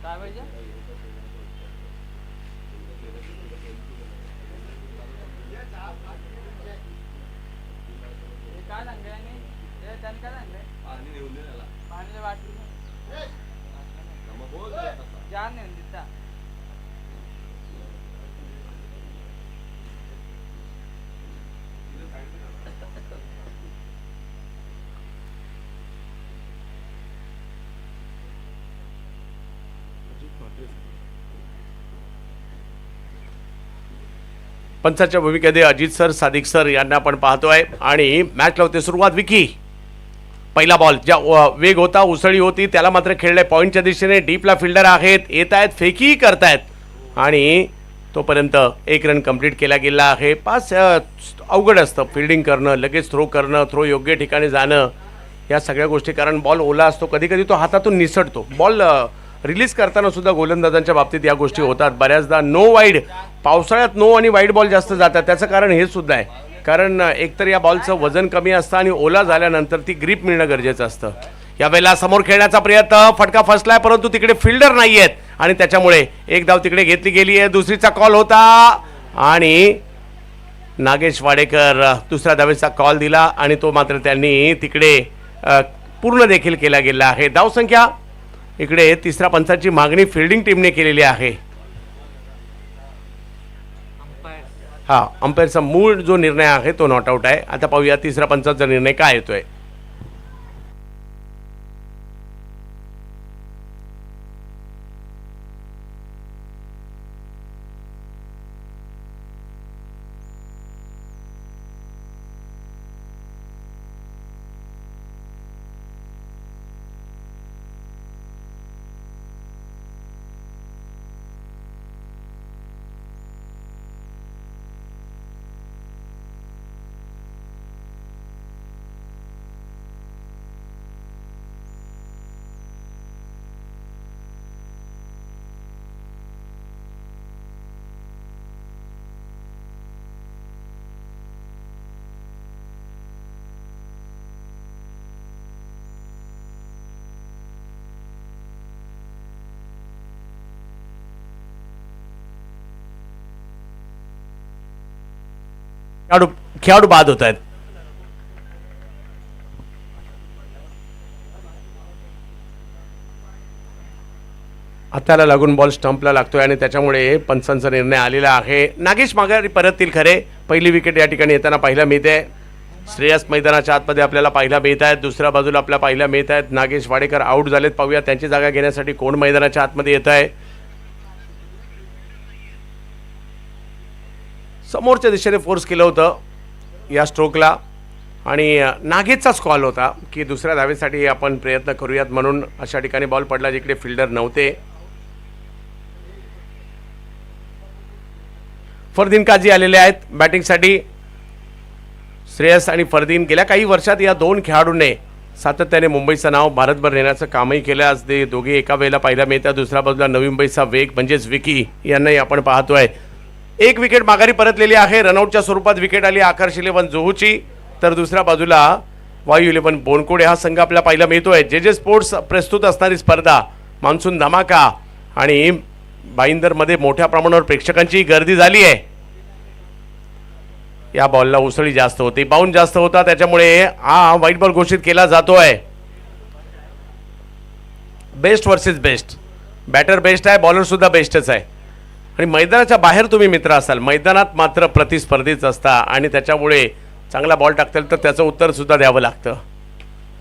काय पाहिजे? काय सांगले आणि त्याने काय सांगले? पाणी नेऊन दे त्याला. पाणी वाटली जान नेऊन देता. पंचाच्या भूमिकेमध्ये अजित सर, सादिक सर यांना आपण पाहतोय आणि मॅच लावते सुरुवात. विकी पहिला बॉल ज्या वेग होता, उसळी होती, त्याला मात्र खेळले पॉईंटच्या दिशेने. डीपला फिल्डर आहेत, येत आहेत, फेकी करतायत आणि तोपर्यंत एक रन कंप्लीट केला गेला आहे. पास अवघड असतं फिल्डिंग करणं, लगेच थ्रो करणं, थ्रो योग्य ठिकाणी जाणं, या सगळ्या गोष्टी. कारण बॉल ओला असतो, कधी कधी तो हातातून निसटतो. बॉल रिलीज करताना सुद्धा गोलंदाजांच्या बाबतीत या गोष्टी होतात बऱ्याचदा. नो वाईड, पावसाळ्यात नो आणि वाईड बॉल जास्त जातात. त्याचं कारण हे सुद्धा आहे, कारण एकतर या बॉलचं वजन कमी असतं आणि ओला झाल्यानंतर ती ग्रीप मिळणं गरजेचं असतं. यावेळेला समोर खेळण्याचा प्रयत्न, फटका फसलाय परंतु तिकडे फिल्डर नाही आहेत आणि त्याच्यामुळे एक धाव तिकडे घेतली गेली आहे. दुसरीचा कॉल होता आणि नागेश वाडेकर दुसऱ्या धावेचा कॉल दिला आणि तो मात्र त्यांनी तिकडे पूर्ण देखील केला गेला आहे. धावसंख्या इकडे तिसऱ्या पंचाची मागणी फिल्डिंग टीमने केलेली आहे. हा, अंपायरचा मूळ जो निर्णय आहे तो नॉट आउट आहे. आता पाहूया तिसऱ्या पंचाचा निर्णय काय येतोय. खेळाडू बाद होत आहेत. हाताला लागून बॉल स्टंपला लागतोय आणि त्याच्यामुळे पंचांचा निर्णय आलेला आहे. नागेश माघारी परततील खरे. पहिली विकेट या ठिकाणी येताना पाहायला मिळते. श्रेयस मैदानाच्या आतमध्ये आपल्याला पाहायला मिळत आहेत. दुसऱ्या बाजूला आपल्याला पाहायला मिळत आहेत नागेश वाडेकर आऊट झालेत. पाहूया त्यांची जागा घेण्यासाठी कोण मैदानाच्या आतमध्ये येत आहे. समोरच्या दिशेने फोर्स केलं होतं या स्ट्रोकला आणि नागेशचाच कॉल होता की दुसऱ्या धावेसाठी आपण प्रयत्न करूयात म्हणून. अशा ठिकाणी बॉल पडला जिकडे फिल्डर नव्हते. फरदीन काजी आलेले आहेत बॅटिंगसाठी. श्रेयस आणि फरदीन गेल्या काही वर्षात या दोन खेळाडूंनी सातत्याने मुंबईचं नाव भारतभर नेण्याचं कामही केलं. आज ते दोघे एका वेळेला पाहायला मिळतात. दुसऱ्या बाजूला नवी मुंबईचा वेग म्हणजेच विकी यांनाही आपण पाहतोय. एक विकेट माघारी परतलेली आहे. रनआउटच्या स्वरूपात विकेट आली आकर्ष 11 जुहूची. तर दुसऱ्या बाजूला वायू 11 बोनकोडे हा संघ आपल्याला पाहायला मिळतोय. जे जे स्पोर्ट्स प्रस्तुत असणारी स्पर्धा मान्सून धमाका आणि भाईंदरमध्ये मोठ्या प्रमाणावर प्रेक्षकांची गर्दी झाली आहे. या बॉलला उसळी जास्त होती, बाउंड जास्त होता, त्याच्यामुळे हा व्हाईट बॉल घोषित केला जातोय. Best versus best. Batter best आहे, बॉलर सुद्धा बेस्टच आहे. आणि मैदानाच्या बाहेर तुम्ही मित्र असाल, मैदानात मात्र प्रतिस्पर्धीच असता आणि त्याच्यामुळे चांगला बॉल टाकतील तर त्याचं उत्तर सुद्धा द्यावं लागतं.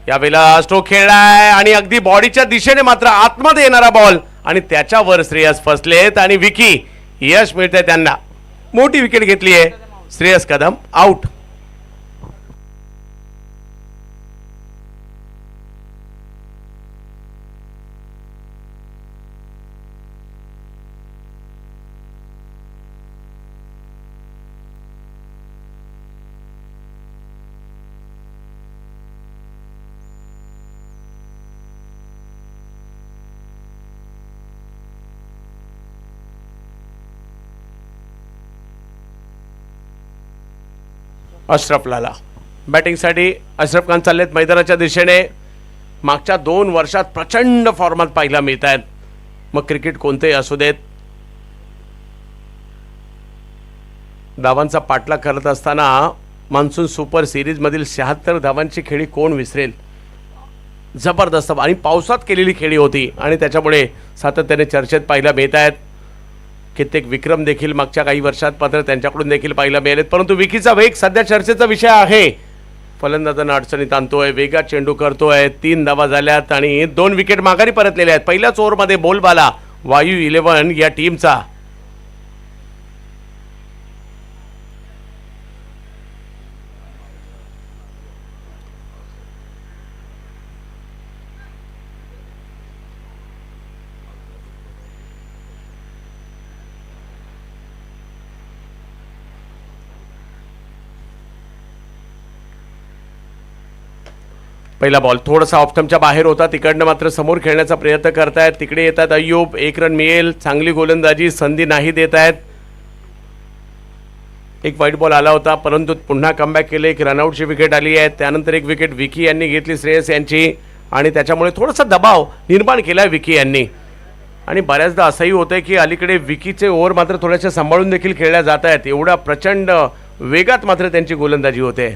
यावेळेला स्ट्रोक खेळलाय आणि अगदी बॉडीच्या दिशेने मात्र आतमध्ये येणारा बॉल आणि त्याच्यावर श्रेयस फसलेत आणि विकी यश मिळते त्यांना. मोठी विकेट घेतली आहे. श्रेयस कदम आउट. अशरफ लाला बॅटिंगसाठी. अशरफ खान चाललेत मैदानाच्या दिशेने. मागच्या 2 वर्षात प्रचंड फॉर्मात पाहायला मिळत आहेत. मग क्रिकेट कोणतेही असू देत, धावांचा पाठलाग करत असताना मान्सून सुपर सिरीजमधील 76 धावांची खेळी कोण विसरेल. जबरदस्त आणि पावसात केलेली खेळी होती आणि त्याच्यामुळे सातत्याने चर्चेत पाहायला मिळत आहेत. कित्येक विक्रम देखील मागच्या काही वर्षात मात्र त्यांच्याकडून देखील पाहायला मिळालेत. परंतु विकीचा वेग सध्या चर्चेचा विषय आहे. फलंदाजांना अडचणीत आणतोय, वेगात चेंडू करतोय. 3 धावा झाल्यात आणि 2 विकेट माघारी परतलेल्या आहेत. पहिल्याच ओव्हरमध्ये बोलबाला वायू 11 या टीमचा. पहिला बॉल थोडासा ऑफस्टंपच्या बाहेर होता, तिकडनं मात्र समोर खेळण्याचा प्रयत्न करतायत. तिकडे येतात अय्यूब, 1 रन मिळेल. चांगली गोलंदाजी, संधी नाही देत आहेत. एक वाईट बॉल आला होता परंतु पुन्हा कमबॅक केले. एक रनआउटची विकेट आली आहे. त्यानंतर एक विकेट विकी यांनी घेतली, श्रेयस यांची, आणि त्याच्यामुळे थोडासा दबाव निर्माण केला विकी यांनी. आणि बऱ्याचदा असंही होतंय की अलीकडे विकीचे ओव्हर मात्र थोड्याशा सांभाळून देखील खेळल्या जात आहेत. एवढ्या प्रचंड वेगात मात्र त्यांची गोलंदाजी होते.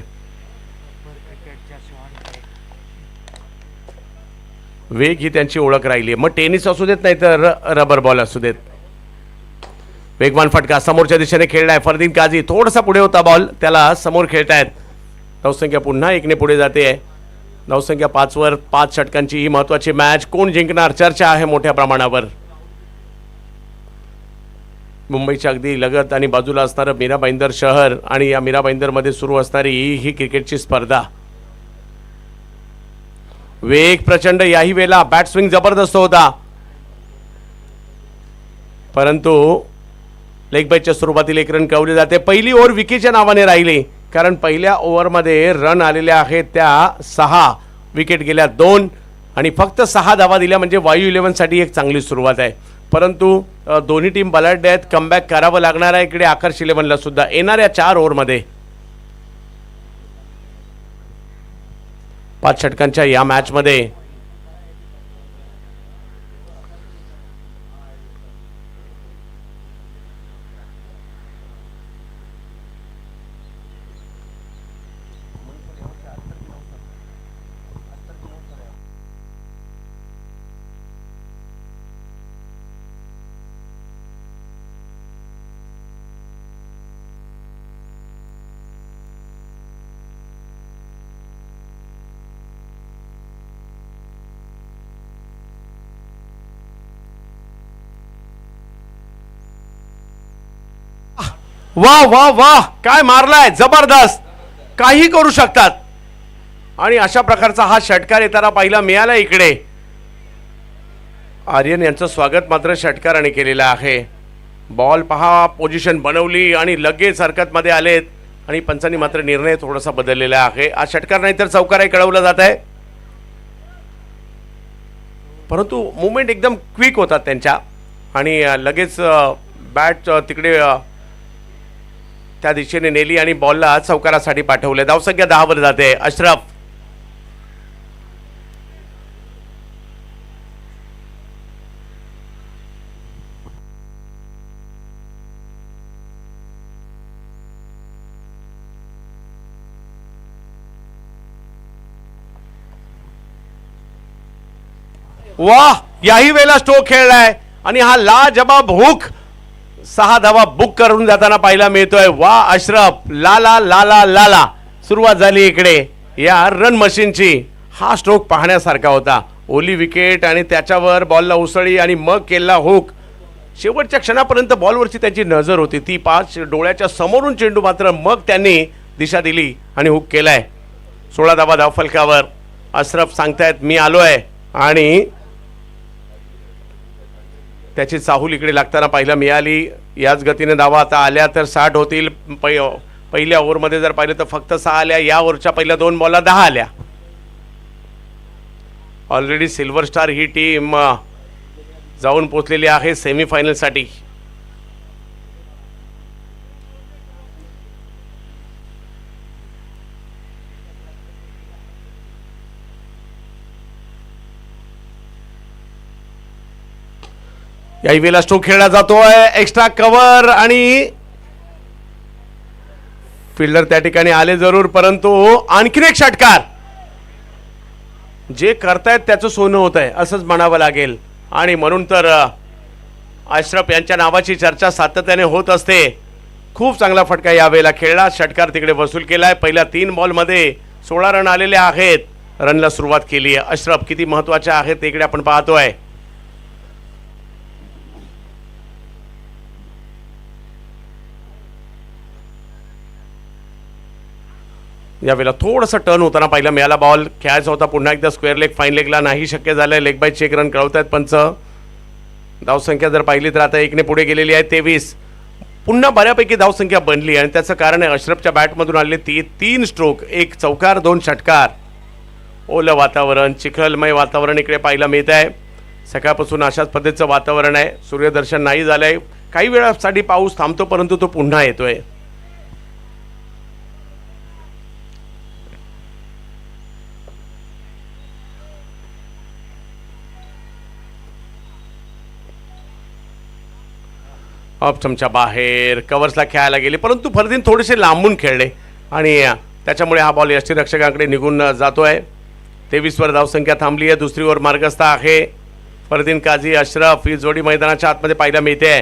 वेग ही त्यांची ओळख राहिली. मग टेनिस असू देत नाही तर रबर बॉल असू देत. वेगवान फटका समोरच्या दिशेने खेळलाय. फरदीन काझी थोडासा पुढे होता बॉल, त्याला समोर खेळतायत. धावसंख्या पुन्हा 1 ने पुढे जाते. धावसंख्या 5 वर. 5 षटकांची ही महत्वाची मॅच. कोण जिंकणार चर्चा आहे मोठ्या प्रमाणावर. मुंबईच्या अगदी लगत आणि बाजूला असणारं मीरा भाईंदर शहर आणि या मीरा भाईंदरमध्ये सुरू असणारी ही क्रिकेटची स्पर्धा. वेग प्रचंड. याही वेळेला बॅट स्विंग जबरदस्त होता परंतु लेग बाईच्या स्वरूपातील 1 रन कवले जाते. पहिली ओव्हर विकीच्या नावाने राहिली कारण पहिल्या ओव्हरमध्ये रन आलेल्या आहेत त्या 6, विकेट गेल्या 2 आणि फक्त 6 धावा दिल्या म्हणजे वायू 11 साठी एक चांगली सुरुवात आहे. परंतु दोन्ही टीम बलाढ्य आहेत. कमबॅक करावं लागणार आहे इकडे आकर्ष 11ला सुद्धा येणाऱ्या 4 ओव्हरमध्ये. 5 षटकांच्या या मॅचमध्ये वाह वाह वाह, काय मारलाय, जबरदस्त. काही करू शकतात आणि अशा प्रकारचा हा षटकार येताना पाहिला मिळाला इकडे. आर्यन यांचं स्वागत मात्र षटकाराने केलेलं आहे. बॉल पहा, पोझिशन बनवली आणि लगेच हरकतमध्ये आलेत आणि पंचांनी मात्र निर्णय थोडासा बदललेला आहे. आज षटकार नाही तर चौकारही कळवलं जात आहे परंतु मुवमेंट एकदम क्विक होतात त्यांच्या आणि लगेच बॅट तिकडे त्या दिशेने नेली आणि बॉलला चौकारासाठी पाठवले. धावसंख्या 10 वर जाते. अशरफ वाह, याही वेळेला स्ट्रोक खेळलाय आणि हा लाजबाब हुक 6 धावा बुक करून जाताना पाहायला मिळतोय. वाह अशरफ, लाला लाला लाला सुरुवात झाली इकडे या रन मशीनची. हा स्ट्रोक पाहण्यासारखा होता. ओली विकेट आणि त्याच्यावर बॉलला उसळी आणि मग केला हुक. शेवटच्या क्षणापर्यंत बॉलवरची त्यांची नजर होती ती 5 डोळ्याच्या समोरून चेंडू मात्र मग त्यांनी दिशा दिली आणि हुक केलाय. 16 धावा धावफलकावर. अशरफ सांगतायत मी आलोय आणि त्याची चाहूल इकडे लागताना पाहायला मिळाली. याच गतीने धावा आता आल्या तर 60 होतील. पहिल्या ओव्हरमध्ये जर पाहिलं तर फक्त 6 आल्या. या ओव्हरच्या पहिल्या 2 बॉलला 10 आल्या. ऑलरेडी सिल्वर स्टार ही टीम जाऊन पोचलेली आहे सेमीफायनलसाठी. याही वेळेला स्ट्रोक खेळला जातोय, एक्स्ट्रा कव्हर आणि फिल्डर त्या ठिकाणी आले जरूर, परंतु आणखीन एक षटकार. जे करतायत त्याचं सोनं होत आहे असंच म्हणावं लागेल. आणि म्हणून तर अशरफ यांच्या नावाची चर्चा सातत्याने होत असते. खूप चांगला फटका यावेळेला खेळला, षटकार तिकडे वसूल केलाय. पहिल्या 3 बॉलमध्ये 16 रन आलेले आहेत. रनला सुरुवात केली आहे. अशरफ किती महत्वाचे आहेत ते इकडे आपण पाहतोय. यावेळेला थोडंसं टर्न होताना पाहिलं मिळाला. बॉल खेळायचा होता पुन्हा एकदा स्क्वेअर लेग, फाईन लेगला नाही शक्य झालंय. लेग बाय चेक रन कळवत आहेत पंच. धावसंख्या जर पाहिली तर आता 1ने पुढे गेलेली आहे. 23 पुन्हा बऱ्यापैकी धावसंख्या बनली आणि त्याचं कारण आहे अशरफच्या बॅटमधून आलेले 3 स्ट्रोक, 1 चौकार, 2 षटकार. ओलं वातावरण, चिखलमय वातावरण इकडे पाहायला मिळत आहे. सकाळपासून अशाच पद्धतीचं वातावरण आहे. सूर्यदर्शन नाही झालंय. काही वेळासाठी पाऊस थांबतो परंतु तो पुन्हा येतोय. ऑप्शनच्या बाहेर कव्हर्सला खेळायला गेले परंतु फरदीन थोडेसे लांबून खेळले आणि त्याच्यामुळे हा बॉल यष्टीरक्षकांकडे निघून जातोय. 23 वर धावसंख्या थांबली आहे. दुसरी ओव्हर मार्गस्थ आहे. फरदीन काझी, अशरफ ही जोडी मैदानाच्या आतमध्ये पाहायला मिळते.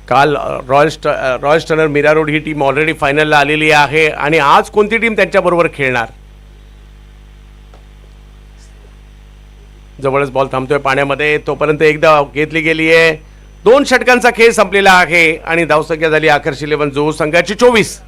काल रॉयल स्टनर मीरा रोड ही टीम ऑलरेडी फायनलला आलेली आहे आणि आज कोणती टीम त्यांच्याबरोबर खेळणार. जवळच बॉल थांबतोय पाण्यामध्ये, तोपर्यंत एकदा घेतली गेली आहे. 2 षटकांचा खेळ संपलेला आहे आणि धावसंख्या झाली आकर्ष 11 जो संघाची 24.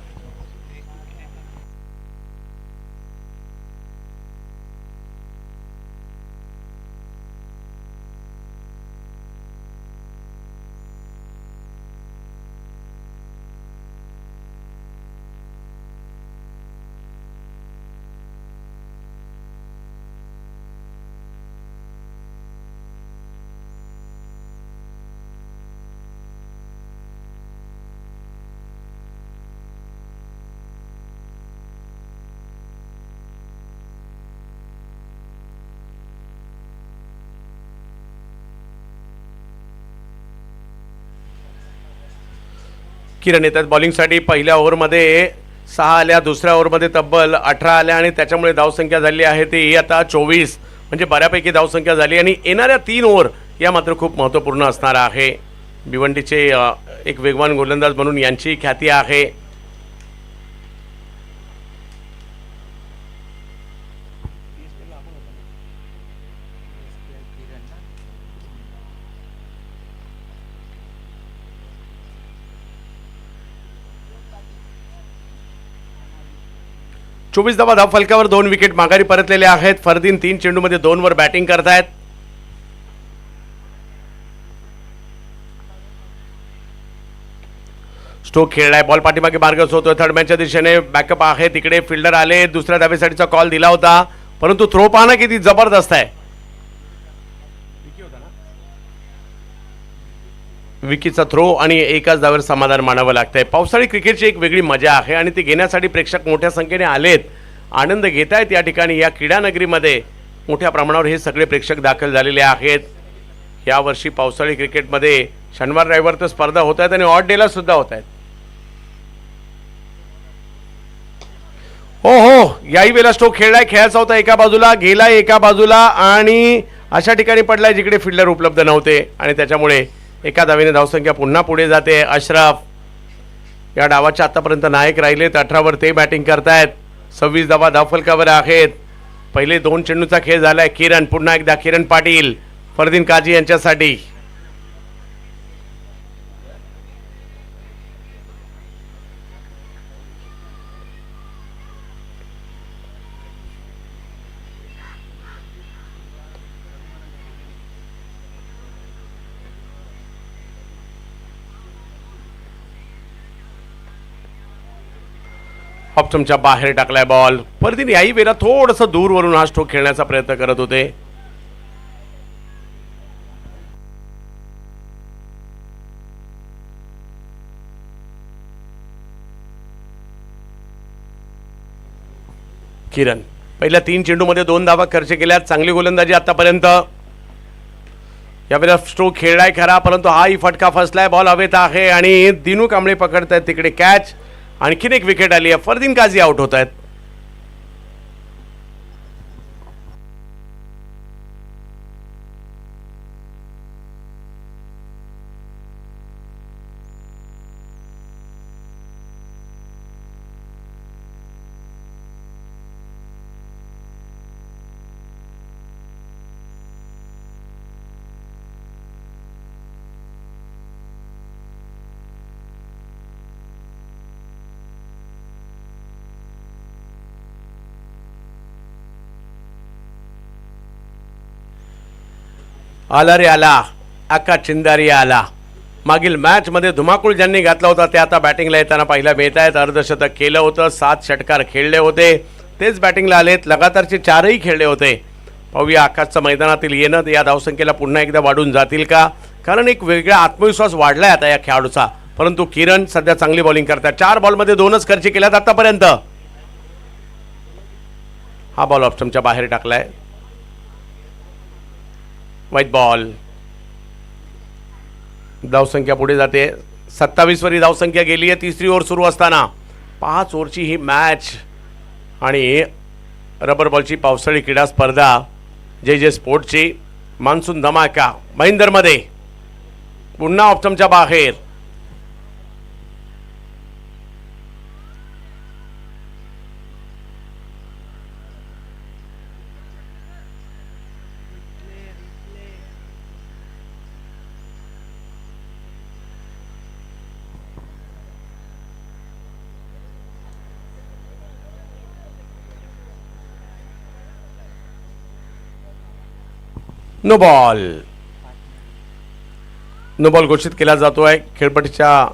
किरण येतात बॉलिंगसाठी. पहिल्या ओव्हरमध्ये 6 आल्या, दुसऱ्या ओव्हरमध्ये तब्बल 18 आल्या आणि त्याच्यामुळे धावसंख्या झाली आहे ती आता 24. म्हणजे बऱ्यापैकी धावसंख्या झाली आणि येणाऱ्या 3 ओव्हर या मात्र खूप महत्त्वपूर्ण असणार आहे. भिवंडीचे एक वेगवान गोलंदाज म्हणून यांची ख्याती आहे. चोवीस धावा धाव फलकावर 2 विकेट माघारी परतलेले आहेत. फरदीन 3 चेंडूमध्ये 2 वर बॅटिंग करतायत. स्ट्रोक खेळलाय, बॉल पाठीमागे मार्गच होतोय. थर्ड मॅनच्या दिशेने बॅकअप आहे. तिकडे फिल्डर आले. दुसऱ्या धावेसाठीचा कॉल दिला होता परंतु थ्रो पाहणं किती जबरदस्त आहे. विकीचा थ्रो आणि एकाच धावेवर समाधान मानावं लागतंय. पावसाळी क्रिकेटची एक वेगळी मजा आहे आणि ती घेण्यासाठी प्रेक्षक मोठ्या संख्येने आलेत, आनंद घेत आहेत. या ठिकाणी या क्रीडानगरीमध्ये मोठ्या प्रमाणावर हे सगळे प्रेक्षक दाखल झालेले आहेत. यावर्षी पावसाळी क्रिकेटमध्ये शनिवार रविवार तर स्पर्धा होत आहेत आणि ऑड डेला सुद्धा होत आहेत. हो, याही वेळेला स्ट्रोक खेळलाय, खेळायचा होता एका बाजूला, गेलाय एका बाजूला आणि अशा ठिकाणी पडलाय जिकडे फिल्डर उपलब्ध नव्हते आणि त्याच्यामुळे एका धावेने धावसंख्या पुन्हा पुढे जाते. अशरफ या डावाच्या आतापर्यंत नायक राहिलेत. 18 वर ते बॅटिंग करतायत. 26 धावा धावफलकावर आहेत. पहिले 2 चेंडूचा खेळ झालाय. किरण, पुन्हा एकदा किरण पाटील, फरदीन काझी यांच्यासाठी. ऑप्शनच्या बाहेर टाकलाय बॉल. फरदीन याही वेळेला थोडंसं दूरवरून हा स्ट्रोक खेळण्याचा प्रयत्न करत होते. किरण पहिल्या 3 चेंडूमध्ये 2 धावा खर्च केल्यात. चांगली गोलंदाजी आतापर्यंत. यावेळेला स्ट्रोक खेळलाय खरा, परंतु हाही फटका फसलाय. बॉल हवेत आहे आणि दिनू कांबळे पकडतायत तिकडे कॅच. आणखीन एक विकेट आली आहे. फरदीन काझी आउट होत आहेत. आला रे आला, आकाश चिंदारिया आला. मागील मॅचमध्ये धुमाकूळ ज्यांनी घातला होता ते आता बॅटिंगला येताना पाहायला मिळत आहेत. अर्धशतक केलं होतं, 7 षटकार खेळले होते, तेच बॅटिंगला आलेत. लगातारचे 4ही खेळले होते. पाहूया आकाशचं मैदानातील येणं या धावसंख्येला पुन्हा एकदा वाढून जातील का, कारण एक वेगळा आत्मविश्वास वाढलाय आता या खेळाडूचा. परंतु किरण सध्या चांगली बॉलिंग करतात. 4 बॉलमध्ये 2च खर्च केल्यात आतापर्यंत. हा बॉल ऑप्शनच्या बाहेर टाकलाय. White ball. धावसंख्या पुढे जाते. 27 वरी धावसंख्या गेली आहे. 3री ओव्हर सुरू असताना 5 ओव्हरची ही मॅच आणि रबर बॉलची पावसाळी क्रीडा स्पर्धा जे स्पोर्टची मान्सून धमाका महेंदरमध्ये पुन्हा ऑप्शनच्या बाहेर. No ball. नो बॉल घोषित केला जातोय. खेळपट्टीच्या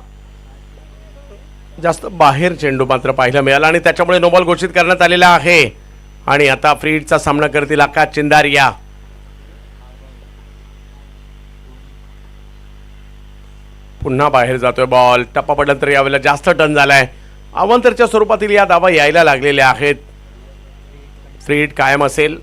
जास्त बाहेर चेंडू मात्र पाहायला मिळाला आणि त्याच्यामुळे नो बॉल घोषित करण्यात आलेला आहे. आणि आता फ्री हिटचा सामना करतील आकाश चिंदारिया. पुन्हा बाहेर जातोय बॉल. टप्पा पडल्यानंतर यावेळेला जास्त टर्न झालाय. अवांतरच्या स्वरूपातील या धावा यायला लागलेल्या आहेत. फ्री हिट कायम असेल.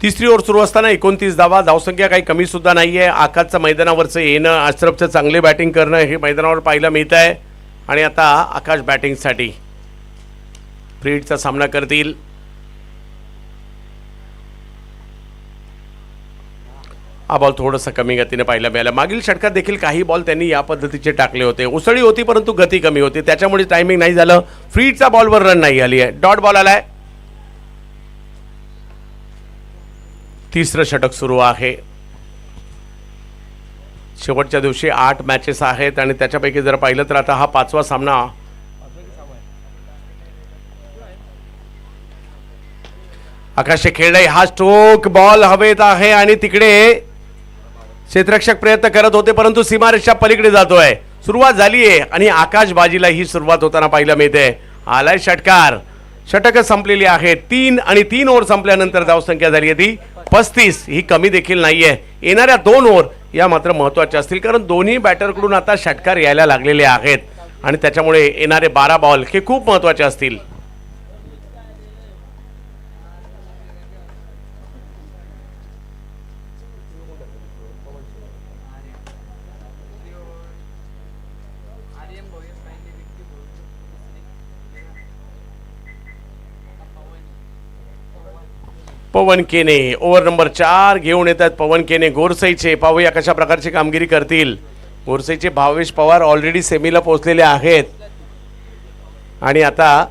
तिसरी ओव्हर सुरू असताना 29 धावा. धावसंख्या काही कमी सुद्धा नाहीये. आकाशचं मैदानावरचं येणं, अशरफचं चांगले बॅटिंग करणं हे मैदानावर पाहायला मिळत आहे. आणि आता आकाश बॅटिंगसाठी फ्री हिटचा सामना करतील. हा बॉल थोडंसं कमी गतीने पाहायला मिळाला. मागील षटकात देखील काही बॉल त्यांनी या पद्धतीचे टाकले होते. उसळी होती परंतु गती कमी होती, त्याच्यामुळे टायमिंग नाही झालं. फ्री हिटचा बॉलवर रन नाही आली आहे. डॉट बॉल आलाय. तिसरं षटक सुरू आहे. शेवटच्या दिवशी 8 मॅचेस आहेत आणि त्याच्यापैकी जर पाहिलं तर आता हा 5वा सामना. आकाशे खेळलाय. हा स्ट्रोक बॉल हवेत आहे आणि तिकडे क्षेत्ररक्षक प्रयत्न करत होते परंतु सीमारेषा पलीकडे जातोय. सुरुवात झालीये आणि आकाश बाजीला ही सुरुवात होताना पाहायला मिळते. आलाय षटकार. षटक संपलेली आहेत. 3 आणि 3 ओव्हर संपल्यानंतर धावसंख्या झाली आहे ती 35. ही कमी देखील नाहीये. येणाऱ्या 2 ओव्हर या मात्र महत्त्वाच्या असतील, कारण दोन्ही बॅटरकडून आता षटकार यायला लागलेले आहेत आणि त्याच्यामुळे येणारे 12 बॉल हे खूप महत्त्वाचे असतील. पवन केने ओव्हर नंबर 4 घेऊन येतात. पवन केने गोरसईचे. पाहूया कशा प्रकारची कामगिरी करतील. बोरसेचे भावेश पवार ऑलरेडी सेमीला पोहोचलेले आहेत आणि आता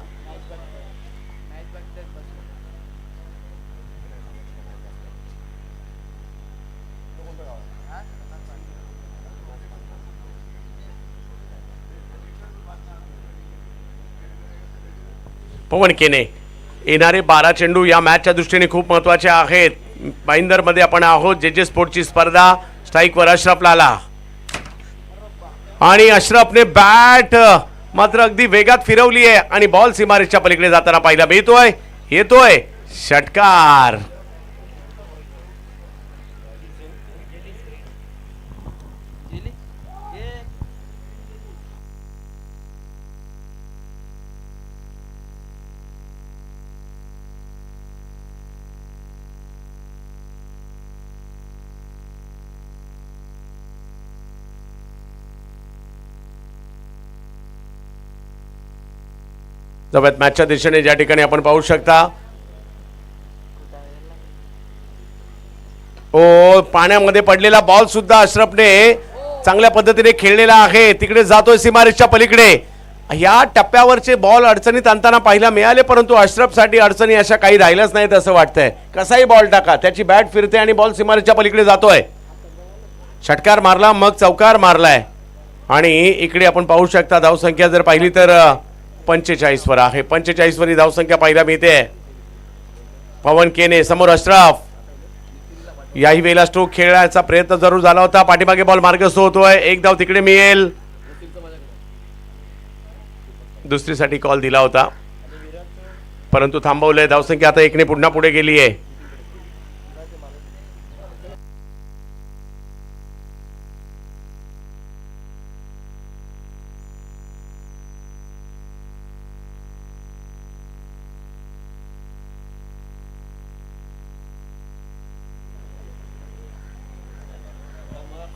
पवन केने येणारे 12 चेंडू या मॅचच्या दृष्टीने खूप महत्वाचे आहेत. भाईंदरमध्ये आपण आहोत. जे स्पोर्टची स्पर्धा. स्ट्राईकवर अशरफ लाला आणि अशरफने बॅट मात्र अगदी वेगात फिरवली आहे आणि बॉल सीमारेषच्या पलीकडे जाताना पाहिला येतोय षटकार. जवळ मॅचच्या दिशेने ज्या ठिकाणी आपण पाहू शकता पाण्यामध्ये पडलेला बॉल सुद्धा अशरफने चांगल्या पद्धतीने खेळलेला आहे. तिकडे जातोय सीमारेषच्या पलीकडे. या टप्प्यावरचे बॉल अडचणीत आणताना पाहायला मिळाले परंतु अशरफसाठी अडचणी अशा काही राहिल्याच नाहीत असं वाटतंय. कसाही बॉल टाका त्याची बॅट फिरते आणि बॉल सीमारेषच्या पलीकडे जातोय. षटकार मारला मग चौकार मारलाय आणि इकडे आपण पाहू शकता धावसंख्या जर पाहिली तर 45 वर आहे. 45 वरी धावसंख्या पाहायला मिळते. पवन केने समोर अशरफ. याही वेळेला स्ट्रोक खेळण्याचा प्रयत्न जरूर झाला होता. पाठीमागे बॉल मार्गस्थ होतोय. एक धाव तिकडे मिळेल. दुसरीसाठी कॉल दिला होता परंतु थांबवलंय. धावसंख्या आता 1 ने पुन्हा पुढे गेली आहे.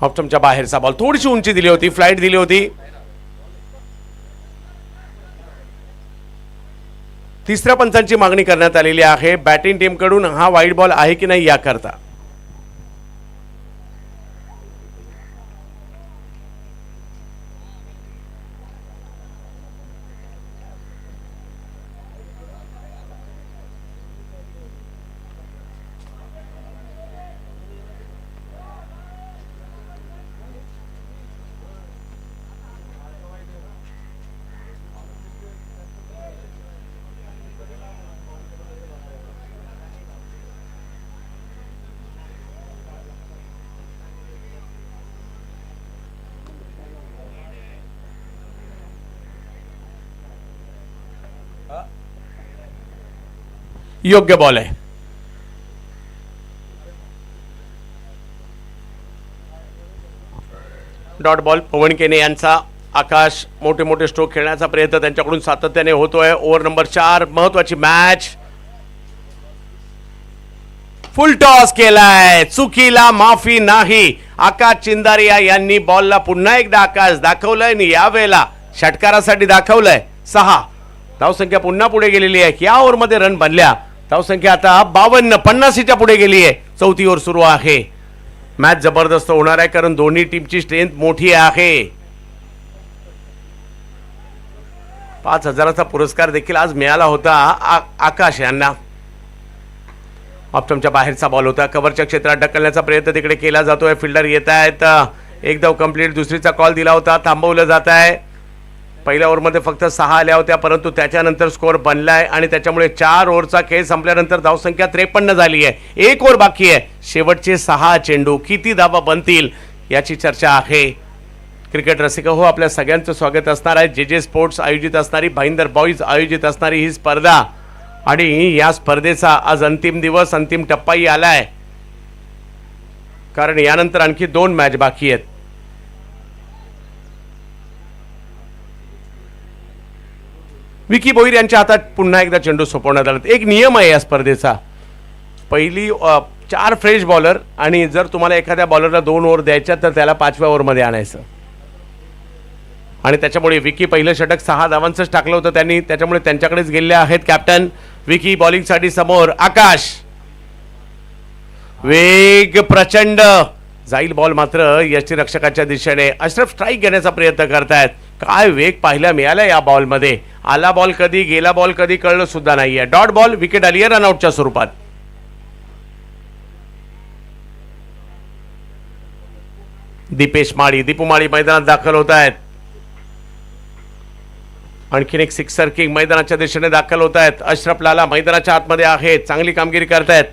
ऑप्टमच्या बाहेरचा बॉल. थोडीशी उंची दिली होती. फ्लाइट दिली होती. तिसऱ्या पंचांची मागणी करण्यात आलेली आहे. बॅटिंग टीम कडून हा वाईड बॉल आहे की नाही याकरता. योग्य बॉल आहे. Dot ball. पवन केने यांचा. आकाश मोठे मोठे स्ट्रोक खेळण्याचा प्रयत्न त्यांच्याकडून सातत्याने होतोय. ओव्हर नंबर 4 महत्वाची मॅच. फुल टॉस केलाय. चुकीला माफी नाही. आकाश चिंदारिया यांनी बॉलला पुन्हा एकदा आकाश दाखवलंय आणि यावेळेला षटकारासाठी दाखवलंय. 6 धावसंख्या पुन्हा पुढे गेलेली आहे. या ओव्हरमध्ये रन बनल्या. धावसंख्या आता 52 50च्या पुढे गेली आहे. चौथी ओव्हर सुरू आहे. मॅच जबरदस्त होणार आहे कारण दोन्ही टीमची स्ट्रेंथ मोठी आहे. 5000चा पुरस्कार देखील आज मिळाला होता आकाश यांना. ऑप्टमच्या बाहेरचा बॉल होता. कव्हरच्या क्षेत्रात ढकलण्याचा प्रयत्न तिकडे केला जातोय. फिल्डर येत आहेत. एक धाव कंप्लीट. दुसरीचा कॉल दिला होता. थांबवलं जात आहे. पहिल्या ओव्हरमध्ये फक्त 6 आल्या होत्या परंतु त्याच्यानंतर स्कोअर बनलाय आणि त्याच्यामुळे 4 ओव्हरचा खेळ संपल्यानंतर धावसंख्या 53 झाली आहे. 1 ओव्हर बाकी आहे. शेवटचे 6 चेंडू. किती धावा बनतील याची चर्चा आहे. क्रिकेट रसिक हो, आपल्या सगळ्यांचं स्वागत असणार आहे. जे स्पोर्ट्स आयोजित असणारी, भाईंदर बॉईज आयोजित असणारी ही स्पर्धा आणि या स्पर्धेचा आज अंतिम दिवस, अंतिम टप्पाही आलाय कारण यानंतर आणखी 2 मॅच बाकी आहेत. विकी बोईर यांच्या हातात पुन्हा एकदा चेंडू सोपवण्यात आला. एक नियम आहे या स्पर्धेचा. पहिली 4 फ्रेश बॉलर आणि जर तुम्हाला एखाद्या बॉलरला 2 ओव्हर द्यायच्या तर त्याला 5व्या ओव्हरमध्ये आणायचं आणि त्याच्यामुळे विकी पहिलं षटक 6 धावांचंच टाकलं होतं त्यांनी. त्याच्यामुळे त्यांच्याकडेच गेलेले आहेत कॅप्टन. विकी बॉलिंगसाठी समोर. आकाश. वेग प्रचंड. जाईल बॉल मात्र यष्टीरक्षकाच्या दिशेने. अशरफ स्ट्राईक घेण्याचा प्रयत्न करतायत. काय वेग पाहायला मिळाला या बॉलमध्ये. आला बॉल कधी गेला बॉल कधी कळलं सुद्धा नाहीये. डॉट बॉल, विकेट आली आहे रनआउटच्या स्वरूपात. दीपेश माळी, दीपू माळी मैदानात दाखल होत आहेत. आणखीन एक सिक्सर किंग मैदानाच्या दिशेने दाखल होत आहेत. अशरफ लाला मैदानाच्या आतमध्ये आहेत, चांगली कामगिरी करतायत.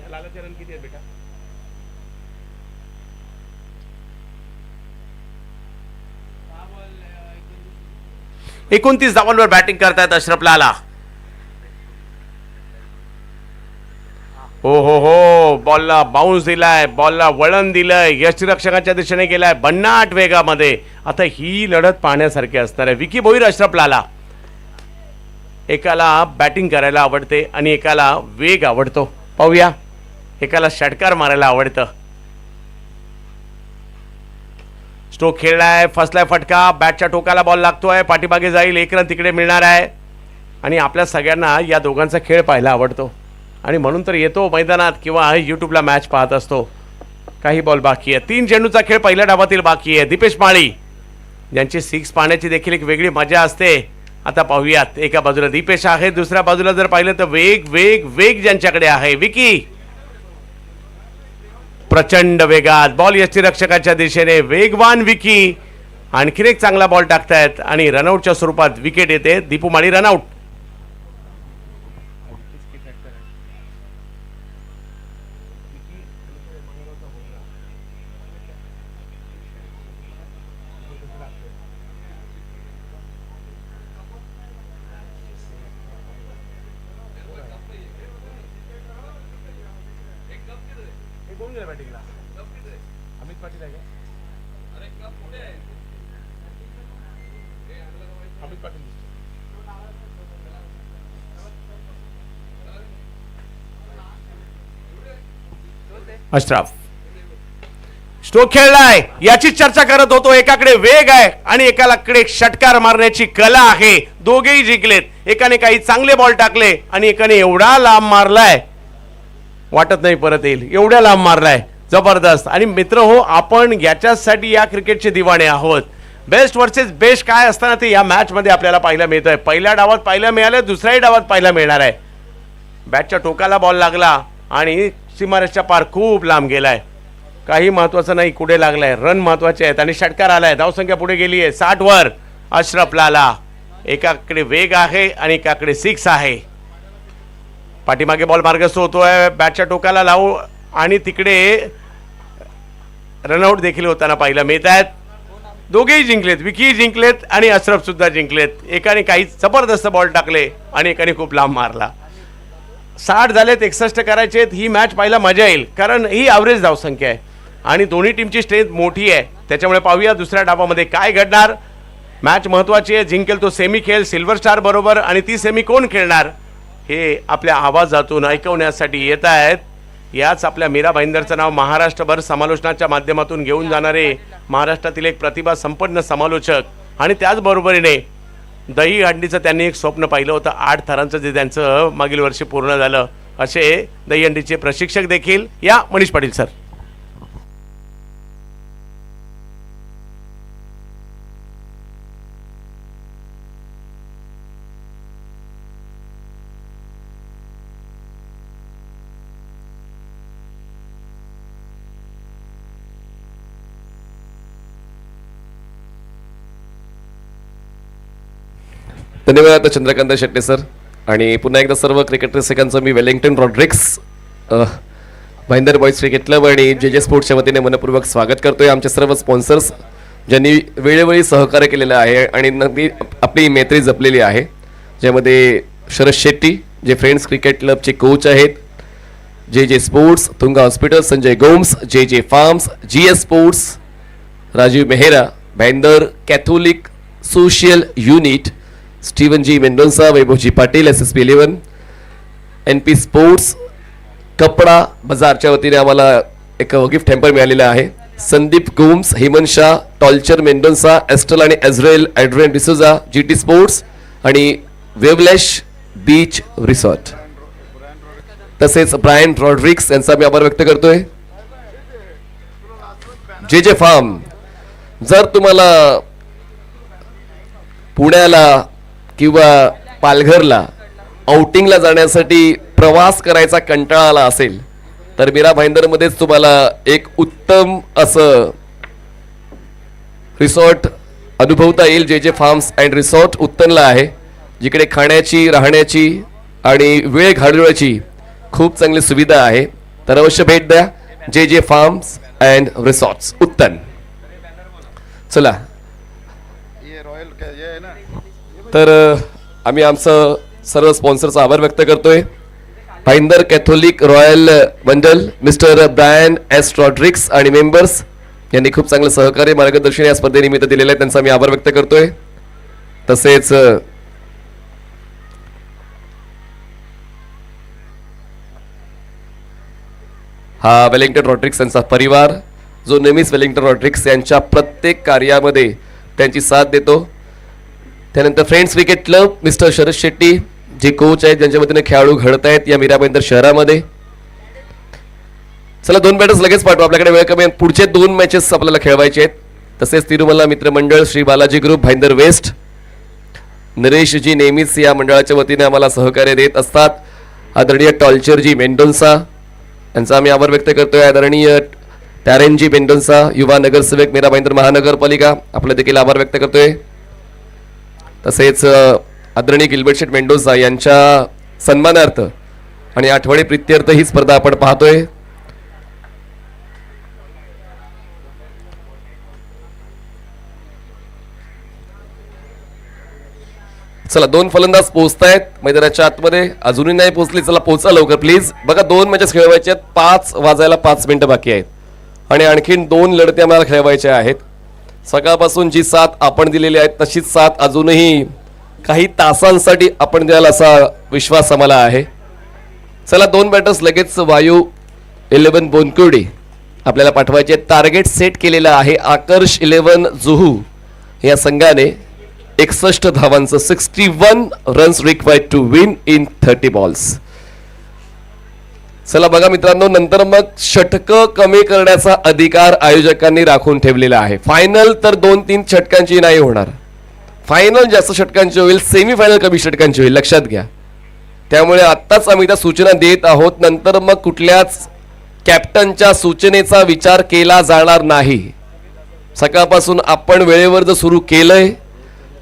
29 धावांवर बॅटिंग करतायत अशरफ लाला. हो हो हो, बॉलला बाउन्स दिलाय, बॉलला वळण दिलंय, यष्टीरक्षकाच्या दिशेने गेलाय भन्नाट वेगामध्ये. आता ही लढत पाहण्यासारखी असणार आहे. विकी भोईर, अशरफ लाला. एकाला बॅटिंग करायला आवडते आणि एकाला वेग आवडतो. पाहूया, एकाला षटकार मारायला आवडतं. स्ट्रोक खेळलाय, फसलाय फटका, बॅटच्या टोकाला बॉल लागतोय, पाठीमागे जाईल, एक रन तिकडे मिळणार आहे. आणि आपल्या सगळ्यांना या दोघांचा खेळ पाहायला आवडतो आणि म्हणून तर येतो मैदानात किंवा यूट्यूबला मॅच पाहत असतो. काही बॉल बाकी आहे. 3 चेंडूचा खेळ पहिल्या डावातील बाकी आहे. दीपेश माळी ज्यांची 6 पाहण्याची देखील एक वेगळी मजा असते. आता पाहूयात, एका बाजूला दीपेश आहे, दुसऱ्या बाजूला जर पाहिलं तर वेग वेग वेग ज्यांच्याकडे आहे. विकी प्रचंड वेगात, बॉल यष्टीरक्षकाच्या दिशेने, वेगवान विकी आणखीन एक चांगला बॉल टाकतायत आणि रनआउटच्या स्वरूपात विकेट येते. दीपू माळी रनआउट. अशरफ स्ट्रोक खेळलाय, याची चर्चा करत होतो. एकाकडे वेग आहे आणि एकाकडे षटकार मारण्याची कला आहे. दोघेही जिंकलेत. एकाने काही चांगले बॉल टाकले आणि एकाने एवढा लांब मारलाय, वाटत नाही परत येईल, एवढ्या लांब मारलाय. जबरदस्त. आणि मित्र हो, आपण याच्यासाठी या क्रिकेटचे दिवाणे आहोत. बेस्ट वर्सेस बेस्ट काय असताना ते या मॅच मध्ये आपल्याला पाहायला मिळत आहे. पहिल्या डावात पाहायला मिळालं, दुसऱ्याही डावात पाहायला मिळणार आहे. बॅटच्या टोकाला बॉल लागला आणि सीमारेषच्या पार खूप लांब गेलाय. काही महत्वाचं नाही, कुठे लागलाय, रन महत्वाचे आहेत आणि षटकार आलाय. धावसंख्या पुढे गेली आहे 60 वर. अशरफ लाला, एकाकडे वेग आहे आणि एकाकडे 6 आहे. पाठीमागे बॉल मार्गस्थ होतोय, बॅटच्या टोकाला लावू आणि तिकडे रनआउट देखील होताना पाहायला मिळत आहेत. दोघेही जिंकलेत, विकी जिंकलेत आणि अशरफ सुद्धा जिंकलेत. एकाने काही जबरदस्त बॉल टाकले आणि एकाने खूप लांब मारला. 60 झालेत, 61 करायचे. ही मॅच पाहायला मजा येईल कारण ही ॲव्हरेज धावसंख्या आहे आणि दोन्ही टीमची स्ट्रेंथ मोठी आहे. त्याच्यामुळे पाहूया दुसऱ्या डावामध्ये काय घडणार. मॅच महत्त्वाची आहे. जिंकेल तो सेमी खेळ सिल्वर स्टार बरोबर आणि ती सेमी कोण खेळणार हे आपल्या आवाजातून ऐकवण्यासाठी येत आहेत. याच आपल्या मीरा भाईंदरचं नाव महाराष्ट्रभर समालोचनाच्या माध्यमातून घेऊन जाणारे महाराष्ट्रातील एक प्रतिभा संपन्न समालोचक आणि त्याचबरोबरीने दहीहंडीचं त्यांनी एक स्वप्न पाहिलं होतं. 8 थरांचं जे त्यांचं मागील वर्षी पूर्ण झालं. असे दहीहंडीचे प्रशिक्षक देखील या मनीष पाटील सर. धन्यवाद चंद्रकांत शेट्टे सर. आणि पुन्हा एकदा सर्व क्रिकेट रसिकांचं मी Wellington Rodricks Bhayander boys cricket club आणि जे स्पोर्ट्सच्या वतीने मनपूर्वक स्वागत करतोय. आमचे सर्व स्पॉन्सर्स ज्यांनी वेळोवेळी सहकार्य केलेलं आहे आणि नक्की आपली मैत्री जपलेली आहे, ज्यामध्ये शरद शेट्टी जे फ्रेंड्स क्रिकेट क्लबचे कोच आहेत, J sports, Tunga hospital, Sanjay Gomes, J farms, GS sports, Rajeev Mehra, Bhayander Catholic social unit, Steven ji Mendonca, Vaibhavji Patil, SSP 11, NP sports, कपडा बाजारच्या वतीने आम्हाला एक गिफ्ट हॅम्पर मिळालेलं आहे. संदीप गोम्स, हेमंत शाह, टॉल्चर मेंडोन्सा, एस्टल आणि एझरेल, ॲड्रियन डिसोजा, GT स्पोर्ट्स आणि वेवलॅश बीच रिसॉर्ट, तसेच ब्रायन रॉड्रिक्स यांचा मी आभार व्यक्त करतोय. जे फार्म, जर तुम्हाला पुण्याला किंवा पालघरला आउटिंगला जाण्यासाठी प्रवास करायचा कंटाळा आला असेल तर मीरा भाईंदरमध्येच तुम्हाला एक उत्तम असं रिसॉर्ट अनुभवता येईल. जे फार्म्स अँड रिसॉर्ट उत्तनला आहे, जिकडे खाण्याची, राहण्याची आणि वेळ घालवण्याची खूप चांगली सुविधा आहे. तर अवश्य भेट द्या जे फार्म्स अँड रिसॉर्ट्स उत्तन. चला तर आम्ही आमचं सर्व स्पॉन्सरचा आभार व्यक्त करतोय. भाईंदर कॅथोलिक रॉयल मंडल, मिस्टर ब्रायन एस रॉड्रिक्स आणि मेंबर्स यांनी खूप चांगलं सहकार्य मार्गदर्शन या स्पर्धेनिमित्त दिलेलं आहे, त्यांचा मी आभार व्यक्त करतोय. तसेच हा वेलिंग्टन रॉड्रिक्स यांचा परिवार, जो नेहमीच वेलिंग्टन रॉड्रिक्स यांच्या प्रत्येक कार्यामध्ये त्यांची साथ देतो. त्यानंतर friends cricket club, mister Sharad Shetty जे कोच आहेत, ज्यांच्या वतीने खेळाडू घडत आहेत या मीरा भाईंदर शहरामध्ये. चला 2 बॅटर्स लगेच पाठवू, आपल्याकडे वेळ कमी आहे. पुढचे 2 मॅचेस आपल्याला खेळवायचे आहेत. तसेच तिरुमला मित्रमंडळ, श्री बालाजी ग्रुप, भाईंदर वेस्ट, नरेशजी नेहमीच या मंडळाच्या वतीने आम्हाला सहकार्य देत असतात. आदरणीय टॉल्चरजी मेंडोन्सा यांचा आम्ही आभार व्यक्त करतोय. आदरणीय टॅरेनजी मेंडोन्सा, युवा नगरसेवक मीरा भाईंदर महानगरपालिका, आपला देखील आभार व्यक्त करतोय. तसेच आदरणीय गिल्बर्ट शेट मेंडोन्सा यांच्या सन्मानार्थ आणि आठवणी प्रित्यर्थ ही स्पर्धा आपण पाहतोय. चला 2 फलंदाज पोहोचतायत मैदानाच्या आतमध्ये, अजूनही नाही पोहोचली, चला पोहोचा लवकर प्लीज. बघा 2 मॅचेस खेळवायचे आहेत, 5 वाजायला 5 मिनिटं बाकी आहेत आणि आणखीन 2 लढती आम्हाला खेळवायच्या आहेत. सकाळपासून जी साथ आपण दिलेली आहे तशीच साथ अजूनही काही तासांसाठी आपण द्याल असा विश्वास आम्हाला आहे. चला 2 बॅटर्स लगेच वायू 11 बोनकुर्डी आपल्याला पाठवायचे. टार्गेट सेट केलेलं आहे आकर्ष 11 जुहू या संघाने 61 धावांचं, 61 runs required to win in 30 balls. चला बघा मित्रांनो, नंतर मग षटकं कमी करण्याचा अधिकार आयोजकांनी राखून ठेवलेला आहे. फायनल तर 2-3 षटकांची नाही होणार, फायनल जास्त षटकांची होईल, सेमीफायनल कमी षटकांची होईल, लक्षात घ्या. त्यामुळे आत्ताच आम्ही त्या सूचना देत आहोत, नंतर मग कुठल्याच कॅप्टनच्या सूचनेचा विचार केला जाणार नाही. सकाळपासून आपण वेळेवर जर सुरू केलंय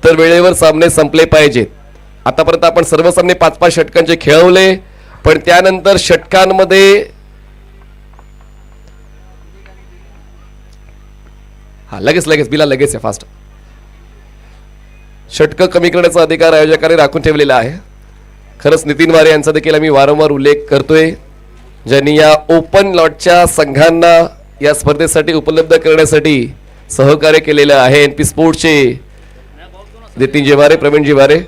तर वेळेवर सामने संपले पाहिजेत. आतापर्यंत आपण सर्व सामने 5-5 षटकांचे खेळवले, पण त्यानंतर षटकांमध्ये लगेच बिला लगेच आहे फास्ट. षटकं कमी करण्याचा अधिकार आयोजकांनी राखून ठेवलेला आहे. खरंच नितीन वारे यांचा देखील आम्ही वारंवार उल्लेख करतोय, ज्यांनी या ओपन लॉटच्या संघांना या स्पर्धेसाठी उपलब्ध करण्यासाठी सहकार्य केलेलं आहे. एनपी स्पोर्ट्सचे नितीन जिवारे, प्रवीण जिवारे.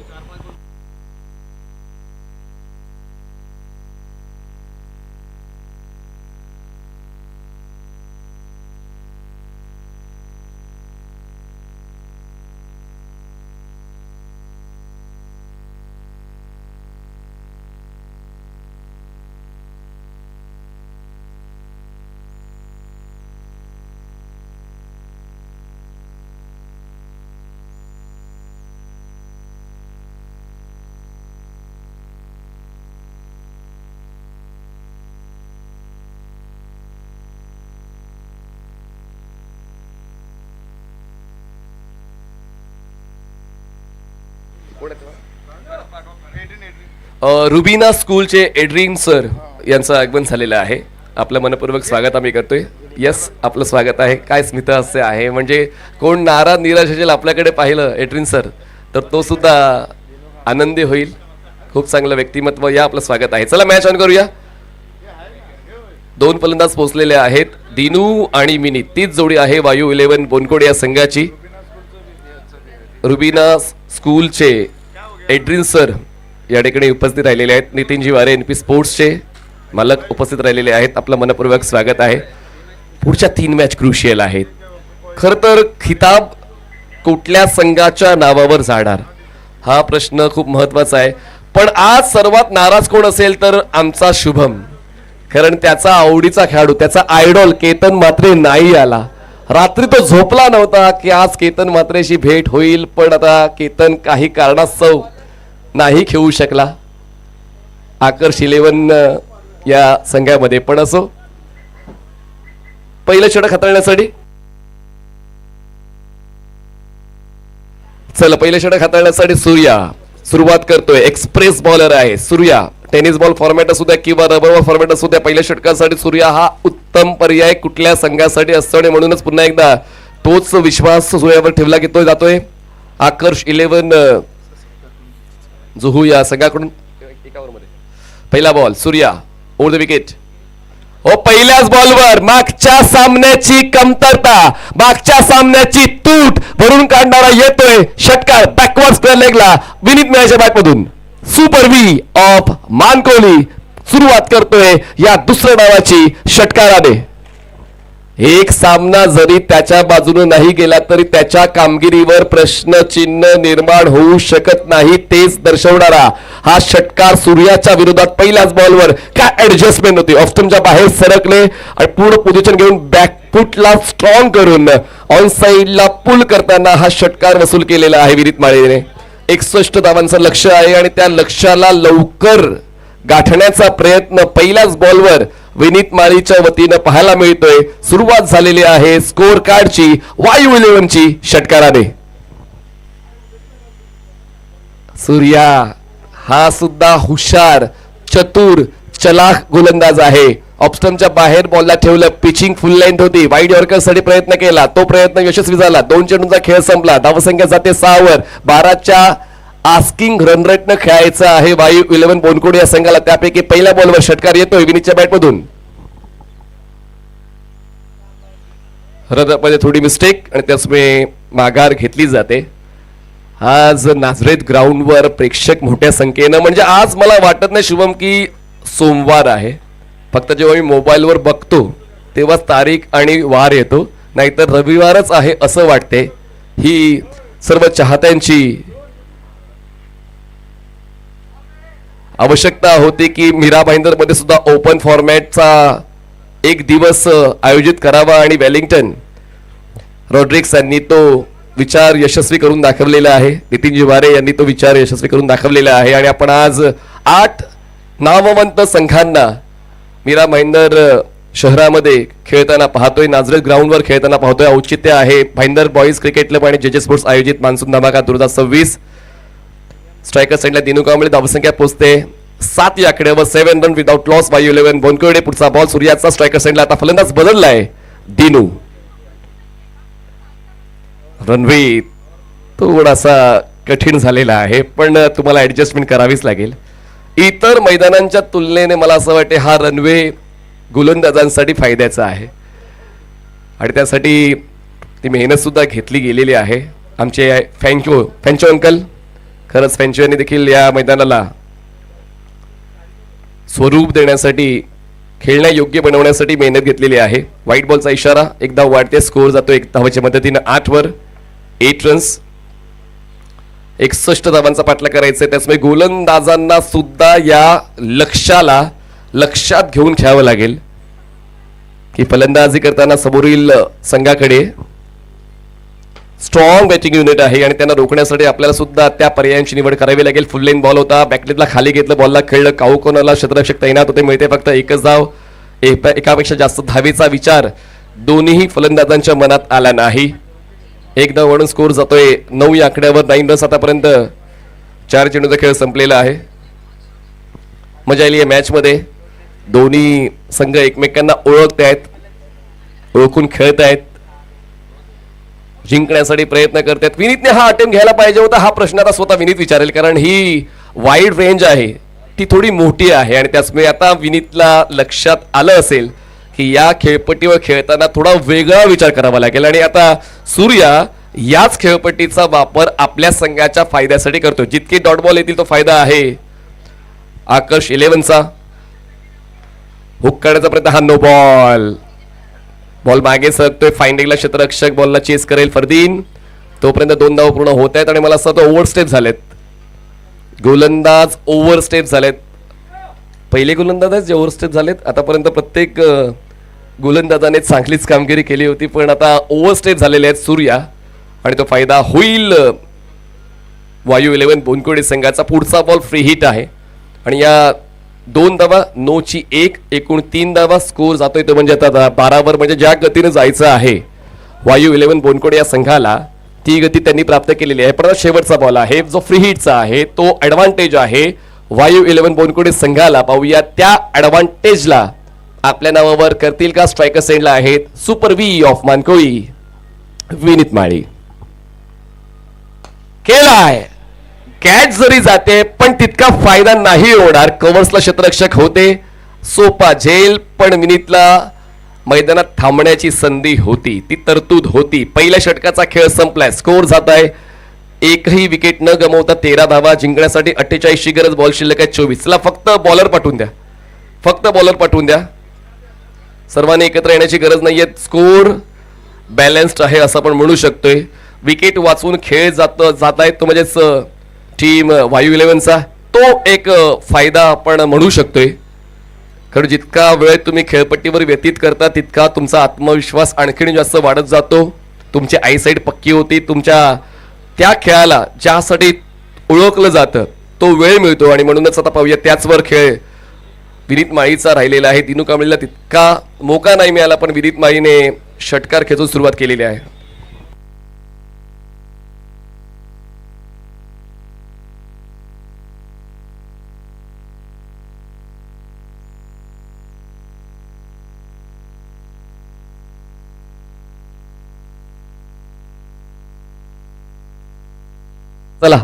रुबीना स्कूलचे एड्रीन सर यांचं आगमन झालेलं आहे. आपलं मनपूर्वक स्वागत आम्ही करतोय. यस, आपलं स्वागत आहे. काय स्मित हास्य आहे, म्हणजे कोण नाराज निराश असेल आपल्याकडे पाहिलं एड्रीन सर तर तो सुद्धा आनंदी होईल. खूप चांगलं व्यक्तिमत्व. या, आपलं स्वागत आहे. चला मॅच ऑन करूया. 2 फलंदाज पोहोचलेले आहेत, दिनू आणि मिनी. तीच जोडी आहे वायू 11 बोनकोड या संघाची. रुबीना स्कूलचे एड्रीन सर या ठिकाणी उपस्थित राहिलेले आहेत. नितीनजी वारे एनपी स्पोर्ट्सचे मालक उपस्थित राहिलेले आहेत. आपलं मनपूर्वक स्वागत आहे. पुढच्या 3 मॅच क्रुशियल आहेत. खरं तर खिताब कुठल्या संघाच्या नावावर जाणार हा प्रश्न खूप महत्वाचा आहे. पण आज सर्वात नाराज कोण असेल तर आमचा शुभम, कारण त्याचा आवडीचा खेळाडू, त्याचा आयडॉल केतन मात्रे नाही आला रात्री तो झोपला नव्हता की आज केतन मात्रेशी भेट होईल, पण आता केतन काही कारणास्तव नाही खेळू शकला आकर्ष 11 या संघामध्ये. पण असो, पहिलं षटक हाताळण्यासाठी चला पहिलं षटक हाताळण्यासाठी सूर्या सुरुवात करतोय. एक्सप्रेस बॉलर आहे सूर्या. टेनिस बॉल फॉर्मॅट असू द्या किंवा रबर बॉल फॉर्मॅट असू द्या, पहिल्या षटकासाठी सूर्या हा उत्तम पर्याय कुठल्या संघासाठी असतो आणि म्हणूनच पुन्हा एकदा तोच विश्वास सूर्यावर ठेवला की तो जातोय. आकर्ष 11 जुहू या संघाकडून पहिला ball Surya over the wicket. पहिल्याच बॉलवर मागच्या सामन्याची कमतरता, मागच्या सामन्याची तूट भरून काढणारा येतोय षटकार बॅकवर्ड स्क्वेअर लेगला विनीत मिळाच्या बॅटमधून. सुपर व्ही ऑफ मानकोली सुरुवात करतोय या दुसऱ्या डावाची षटकाराने. एक सामना जरी त्याच्या बाजूने नाही गेला तरी त्याच्या कामगिरीवर प्रश्नचिन्ह निर्माण होऊ शकत नाही, तेच दर्शवणारा हा षटकार सूर्याच्या विरोधात. पहिल्याच बॉलवर काय ऍडजस्टमेंट होती, ऑफस्टमच्या बाहेर सरकले आणि पूर्ण पोझिशन घेऊन बॅकफुटला स्ट्रॉंग करून ऑन साइडला पुल करताना हा षटकार वसूल केलेला आहे विनीत माळीने. 61 धावांचं लक्ष आहे आणि त्या लक्ष्याला लवकर गाठण्याचा प्रयत्न पहिल्याच बॉलवर विनीत माळीच्या वतीनं पाहायला मिळतोय. सुरुवात झालेली आहे स्कोर कार्डची वायू 11ची षटकाराने. सूर्या हा सुद्धा हुशार, चतुर, चलाख गोलंदाज आहे. ऑप्स्टमच्या बाहेर बॉलला ठेवलं, पिचिंग फुल लेंथ होती, वाईड यॉर्करसाठी प्रयत्न केला, तो प्रयत्न यशस्वी झाला. 2 चेंडूंचा खेळ संपला, धावसंख्या जाते 6 वर. 12च्या आस्किंग रन रेटनं खेळायचं आहे वायू 11 बोनकोडे या संघाला. त्यापैकी पहिल्या बॉलवर षटकार येतोय विनीतच्या बॅटमधून. मध्ये थोडी मिस्टेक आणि त्यामुळे माघार घेतली जाते. आज नाझरेथ ग्राउंडवर प्रेक्षक मोठ्या संख्येनं, म्हणजे आज मला वाटत नाही शुभम की सोमवार आहे, फक्त जेव्हा मी मोबाईलवर बघतो तेव्हा तारीख आणि वार येतो, नाहीतर रविवारच आहे असं वाटते. ही सर्व चाहत्यांची आवश्यकता होती की मीरा भाईंदर मध्ये सुद्धा ओपन फॉर्मॅटचा एक दिवस आयोजित करावा आणि वेलिंग्टन रॉड्रिक्स यांनी तो विचार यशस्वी करून दाखवलेला आहे. नितीन जिवारे यांनी तो विचार यशस्वी करून दाखवलेला आहे आणि आपण आज 8 नामवंत संघांना मीरा भाईंदर शहरामध्ये खेळताना पाहतोय, नाझरेथ ग्राउंडवर खेळताना पाहतोय. औचित्य आहे भाईंदर बॉईज क्रिकेट क्लब आणि जे स्पोर्ट्स आयोजित मान्सून धमाका 2026. स्ट्रायकर साइडला दिनू कांबळे, धावसंख्या पोहोचते 7 या आकड्यावर. 7 रन विदाउट लॉस बाय 11 बोनकोडे. पुढचा बॉल सूर्याचा. स्ट्रायकर साइडला आता फलंदाज बदललाय दिनू. रनवे थोडासा कठीण झालेला आहे, पण तुम्हाला ऍडजस्टमेंट करावीच लागेल. इतर मैदानांच्या तुलनेने मला असं वाटते हा रनवे गोलंदाजांसाठी फायद्याचा आहे आणि त्यासाठी ती मेहनत सुद्धा घेतली गेलेली आहे. आमचे फॅन्चो अंकल, खरंच फॅन्चो यांनी देखील या मैदानाला स्वरूप देण्यासाठी, खेळण्यायोग्य बनवण्यासाठी मेहनत घेतलेली आहे. व्हाईट बॉलचा इशारा, एकदा वाढते. स्कोर जातो 1 धावाच्या मदतीनं 8 वर. 8 रन्स, 61 धावांचा पाठला करायचा आहे. त्यामुळे गोलंदाजांना सुद्धा या लक्ष्याला लक्षात घेऊन खेळावं लागेल की फलंदाजी करताना समोरील संघाकडे स्ट्रॉंग बॅटिंग युनिट आहे आणि त्यांना रोखण्यासाठी आपल्याला सुद्धा त्या पर्यायांची निवड करावी लागेल. फुल लेन बॉल होता, बॅकलेटला खाली घेतलं, बॉलला खेळलं, काऊ कोणाला क्षेत्ररक्षक तैनात होते, मिळते फक्त 1च धाव. एकापेक्षा जास्त धावेचा विचार दोन्ही फलंदाजांच्या मनात आला नाही. 1 धाव म्हणून स्कोर जातोय 9 या आकड्यावर. 9 रन्स आतापर्यंत 4 चेंडूचा खेळ संपलेला आहे. मजा आली या मॅच मध्ये. दोन्ही संघ एकमेकांना ओळखतायत, ओळखून खेळतायत, जिंकण्यासाठी प्रयत्न करतात. विनीतने हा अटेम्प्ट घ्यायला पाहिजे होता, हा प्रश्न आता स्वतः विनीत विचारेल, कारण ही वाईड रेंज आहे ती थोडी मोठी आहे आणि त्यामुळे आता विनीतला लक्षात आलं असेल की या खेळपट्टीवर खेळताना थोडा वेगळा विचार करावा लागेल आणि आता सूर्या याच खेळपट्टीचा वापर आपल्या संघाच्या फायद्यासाठी करतो. जितके डॉट बॉल येतील तो फायदा आहे आकर्ष 11चा. हुक काढण्याचा प्रयत्न, हा नो बॉल. बॉल मागे सरकतोय, फाइंडिंगला क्षेत्ररक्षक बॉलला चेस करेल फरदीन. तोपर्यंत 2 धाव पूर्ण होत आहेत आणि मला असं वाटतं ओव्हरस्टेप झालेत, गोलंदाज ओव्हरस्टेप झालेत. पहिले गोलंदाज आहेत जे ओव्हरस्टेप झालेत आतापर्यंत. प्रत्येक गोलंदाजाने चांगलीच कामगिरी केली होती, पण आता ओव्हरस्टेप झालेले आहेत सूर्या आणि तो फायदा होईल वायू 11 बोनकोडे संघाचा. पुढचा बॉल फ्री हिट आहे आणि या 2 धावा, नोची 1, एकूण 3 धावा. स्कोर जातोय तो म्हणजे आता 12 म्हणजे ज्या गतीने जायचं आहे वायू 11 बोनकोडे या संघाला ती गती त्यांनी प्राप्त केलेली आहे. पण शेवटचा बॉल आहे जो फ्री हिटचा आहे, तो ऍडव्हान्टेज आहे वायू 11 बोनकोडे संघाला. पाहूया त्या ऍडव्हान्टेजला आपल्या नावावर करतील का. स्ट्रायकर सेंडला आहेत सुपर व्ही ऑफ मानकोळी विनीत माळी. केलाय कॅच जरी जाते पण तितका फायदा नाही होणार. कव्हर्सला क्षेत्ररक्षक होते, सोपा झेल, पण विनीतला मैदानात थांबण्याची संधी होती, ती तरतूद होती. पहिल्या षटकाचा खेळ संपलाय. स्कोर जात आहे एकही विकेट न गमावता 13 धावा. जिंकण्यासाठी 48 ची गरज, बॉल शिल्लक आहे 24. चला फक्त बॉलर पाठवून द्या, फक्त बॉलर पाठवून द्या. सर्वांनी एकत्र येण्याची गरज नाहीये. स्कोर बॅलन्स्ड आहे असं आपण म्हणू शकतोय. विकेट वाचून खेळ जात आहे तो म्हणजेच टीम वायू 11चा, तो एक फायदा आपण म्हणू शकतोय. कारण जितका वेळ तुम्ही खेळपट्टीवर व्यतीत करता तितका तुमचा आत्मविश्वास आणखीन जास्त वाढत जातो. तुमची आयसाईट पक्की होती. तुमच्या त्या खेळाला ज्यासाठी ओळखलं जातं तो वेळ मिळतो आणि म्हणूनच आता पाहूया त्याचवर खेळ विनीत माळीचा राहिलेला आहे. दिनू कांबळेला तितका मोका नाही मिळाला, पण विनीत माळीने षटकार खेचून सुरुवात केलेली आहे. चला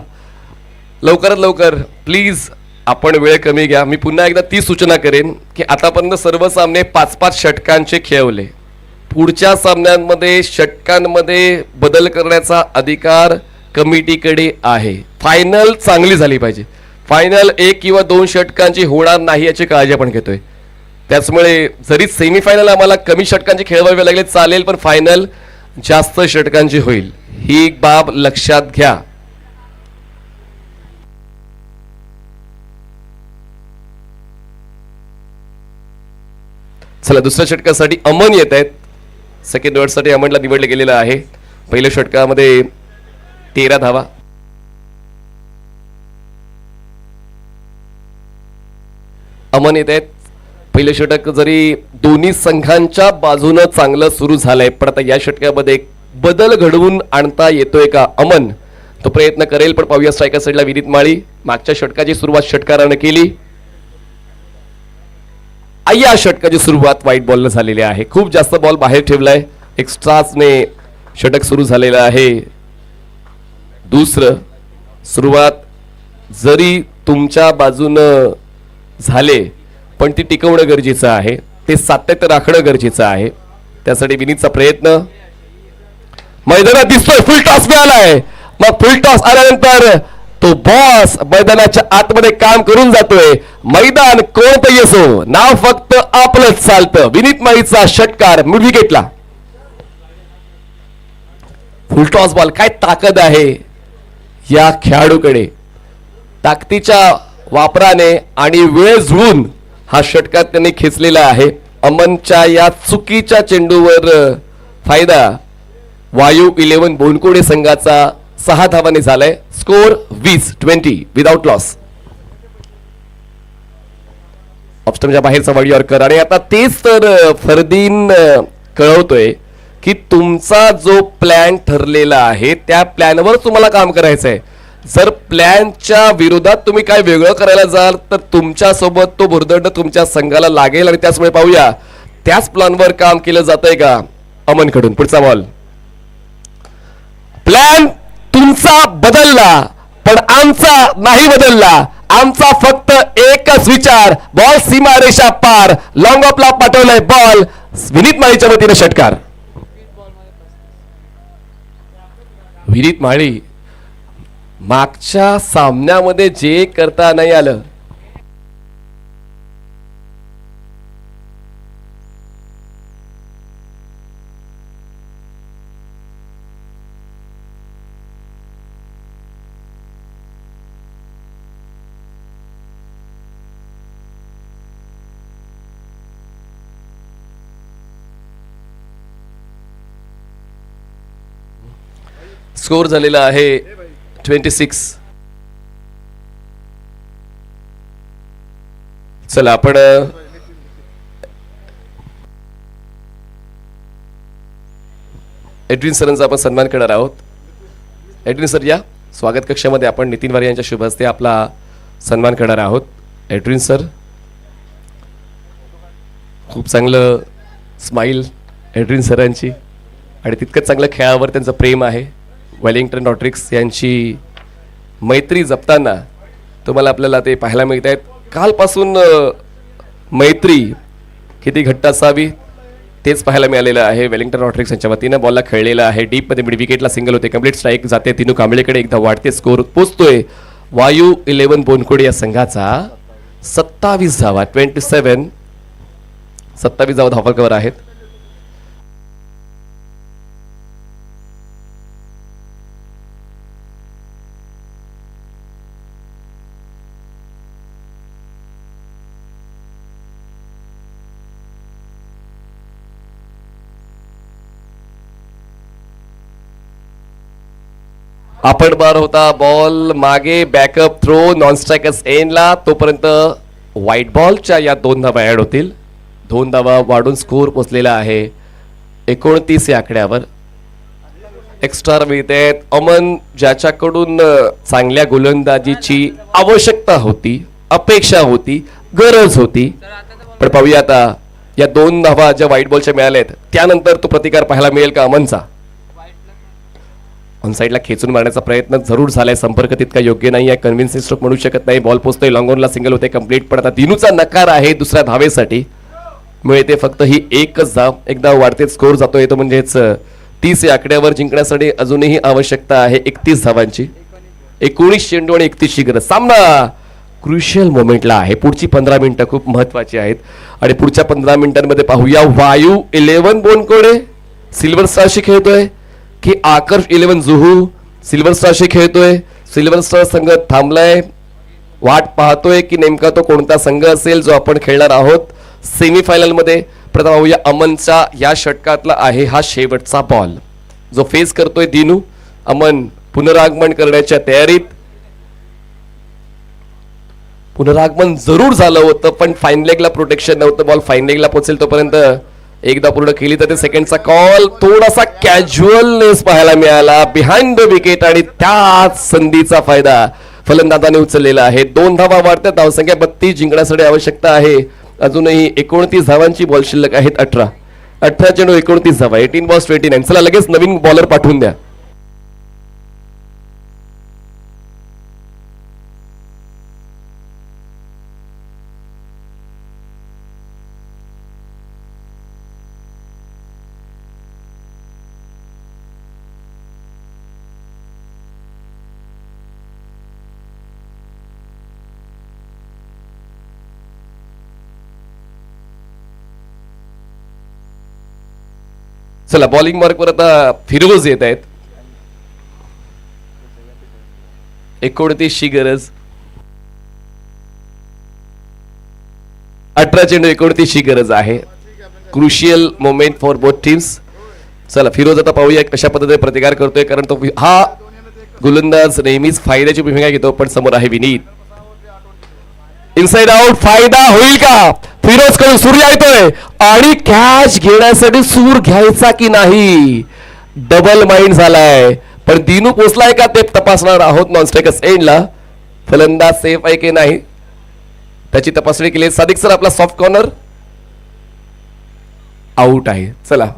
लवकरात लवकर प्लीज आपण वेळ कमी घ्या. मी पुन्हा एकदा ती सूचना करेन की आतापर्यंत सर्व सामने 5-5 षटकांचे खेळवले. पुढच्या सामन्यांमध्ये षटकांमध्ये बदल करण्याचा अधिकार कमिटीकडे आहे. फायनल चांगली झाली पाहिजे. फायनल 1 किंवा 2 षटकांची होणार नाही याची काळजी आपण घेतोय. त्याचमुळे जरी सेमीफायनल आम्हाला कमी षटकांची खेळवावे लागले चालेल, पण फायनल जास्त षटकांची होईल, ही बाब लक्षात घ्या. चला दुसऱ्या षटकासाठी अमन येत आहेत. सेकंड ओव्हरसाठी अमनला निवडले गेलेलं आहे. पहिल्या षटकामध्ये 13 धावा. अमन येत आहेत. पहिलं षटक जरी दोन्ही संघांच्या बाजूनं चांगलं सुरू झालंय, पण आता या षटकामध्ये बदल घडवून आणता येतोय का अमन, तो प्रयत्न करेल. पण पाहूया स्ट्रायकर साईडला विनीत माळी. मागच्या षटकाची सुरुवात षटकारानं केली. या षटकाची सुरुवात व्हाईट बॉलनं झालेली आहे. खूप जास्त बॉल बाहेर ठेवलाय. एक्स्ट्राजने षटक सुरू झालेलं आहे. दुसरं सुरुवात जरी तुमच्या बाजूनं झाले पण ती टिकवणं गरजेचं आहे. ते सातत्य राखणं गरजेचं आहे. त्यासाठी विनीतचा प्रयत्न मैदानात दिसतोय. फुल टॉस मिळालाय. मग फुल टॉस आल्यानंतर तो बॉस मैदानाच्या आतमध्ये काम करून जातोय. मैदान कोणतंही असो, नाव फक्त आपलंच चालतं. विनीत माळीचा षटकार मिड विकेटला. Full toss ball. काय ताकद आहे या खेळाडूकडे. ताकदीच्या वापराने आणि वेळ जुळून हा षटकार त्यांनी खेचलेला आहे. अमनच्या या चुकीच्या चेंडूवर फायदा वायू 11 बोनकोडे संघाचा 6 धावांनी झालाय. Score 20-20 without loss. ऑफस्टमच्या बाहेरचा वाडी यॉर्कर. आणि आता तेच तर फरदीन कळवतोय की तुमचा जो प्लॅन ठरलेला आहे त्या प्लॅनवर तुम्हाला काम करायचं आहे. जर प्लॅनच्या विरोधात तुम्ही काय वेगळं करायला जाल तर तुमच्या सोबत तो भुर्दंड तुमच्या संघाला लागेल. आणि त्याचमुळे पाहूया त्याच प्लॅनवर काम केलं जातंय का अमनकडून. पुढचा बॉल. प्लॅन तुमचा बदलला पण आमचा नाही बदलला. आमचा फक्त एकच विचार, बॉल सीमारेषा पार. लॉंग ऑफला पाठवलाय बॉल. विनीत माळीच्या वतीने षटकार. विनीत माळी मागच्या सामन्यामध्ये जे करता नाही आलं स्कोर झालेला आहे 26. चला आपण एड्रिन सरांचा आपण सन्मान करणार आहोत. एड्रिन सर या स्वागत कक्षामध्ये आपण नितीन वारे यांच्या शुभ हस्ते आपला सन्मान करणार आहोत. एड्रिन सर, खूप चांगलं स्माईल एड्रिन सरांची आणि तितकंच चांगलं खेळावर त्यांचं प्रेम आहे. वेलिंग्टन रॉड्रिक्स यांची मैत्री जपताना तुम्हाला आपल्याला ते पाहायला मिळत आहेत. कालपासून मैत्री किती घट्ट असावी तेच पाहायला मिळालेलं आहे. वेलिंग्टन रॉड्रिक्स यांच्या वतीनं बॉलला खेळलेला आहे. डीपमध्ये मिड विकेटला सिंगल होते. कंप्लीट स्ट्राईक जाते. दिनू कांबळेकडे एकदा वाढते. स्कोर पोचतोय वायू 11 बोनकोडे या संघाचा 27 धावा. 27 धावा धावफलकावर आहेत. आपण बार होता बॉल मागे. बॅकअप थ्रो नॉन स्ट्रायकर्स एंडला. तोपर्यंत व्हाईट बॉलच्या या 2 धावा ऍड होतील. 2 धावा वाढून स्कोर पोचलेला आहे 29 या आकड्यावर. एक्स्ट्रा मिळते. अमन ज्याच्याकडून चांगल्या गोलंदाजीची आवश्यकता होती, अपेक्षा होती, गरज होती, पण पाहूया आता या 2 धावा ज्या व्हाईट बॉलच्या मिळाल्यात त्यानंतर तो प्रतिकार पाहायला मिळेल का अमनचा. ऑन साईडला खेचून मारण्याचा प्रयत्न जरूर झालाय. संपर्क तितका योग्य नाही आहे. कन्व्हिन्सिंग स्ट्रोक म्हणू शकत नाही. बॉल पोचतोय लॉंग ऑनला. सिंगल होते कंप्लीट. पण आता दिनूचा नकार आहे दुसऱ्या धावेसाठी. मिळते फक्त ही एकच धाव. एकदा वाढते स्कोर जातोय तो म्हणजेच 30 या आकड्यावर जिंकण्यासाठी अजूनही आवश्यकता आहे 31 धावांची. 19 चेंडू आणि 31ची गरज. सामना क्रुशियल मोमेंटला आहे. पुढची 15 मिनिटं खूप महत्वाची आहेत आणि पुढच्या 15 मिनिटांमध्ये पाहूया वायू 11 बोनकोडे सिल्वर स्टारशी खेळतोय की आकर्ष 11 जुहू सिल्वर स्टारशी खेळतोय. सिल्वर स्टार संघ थांबलाय, वाट पाहतोय की नेमका तो कोणता संघ असेल जो आपण खेळणार आहोत सेमीफायनल मध्ये. प्रथम पाहूया अमनचा या षटकातला आहे हा शेवटचा बॉल जो फेस करतोय दिनू. अमन पुनरागमन करण्याच्या तयारीत. पुनरागमन जरूर झालं होतं पण फाईन लेगला प्रोटेक्शन नव्हतं. बॉल फाईन लेगला पोहोचेल तोपर्यंत एकदा पूर्ण केली तर ते सेकंडचा कॉल थोडासा कॅज्युअलनेस पाहायला मिळाला बिहाइंड द विकेट आणि त्याच संधीचा फायदा फलंदाजाने उचललेला आहे. 2 धावा वाढतात. धावसंख्या 32 जिंकण्यासाठी आवश्यकता आहे अजूनही 29 धावांची. बॉल शिल्लक आहेत 18 चेंडू 29 धावा. 18 बॉल्स 29. चला लगेच नवीन बॉलर पाठवून द्या. चला बॉलिंग मार्कवर आता फिरोज येत आहेत. 29ची गरज. 18 चेंडू 29ची गरज आहे. Crucial moment for both teams. चला फिरोज आता पाहूया कशा पद्धतीने प्रतिकार करतोय कारण तो हा गोलंदाज नेहमीच फायद्याची भूमिका घेतो. पण समोर आहे विनीत. Inside out. फायदा होईल का. फिरोज कडून सूर्य येतोय आणि कॅच घेण्यासाठी सूर घ्यायचा की नाही डबल माइंड झालाय. पण दिनू पोचलाय का ते तपासणार आहोत नॉन स्ट्रायकर्स एंडला. फलंदाज सेफ आहे की नाही त्याची तपासणी केली. सादिक सर आपला सॉफ्ट कॉर्नर आउट आहे. चला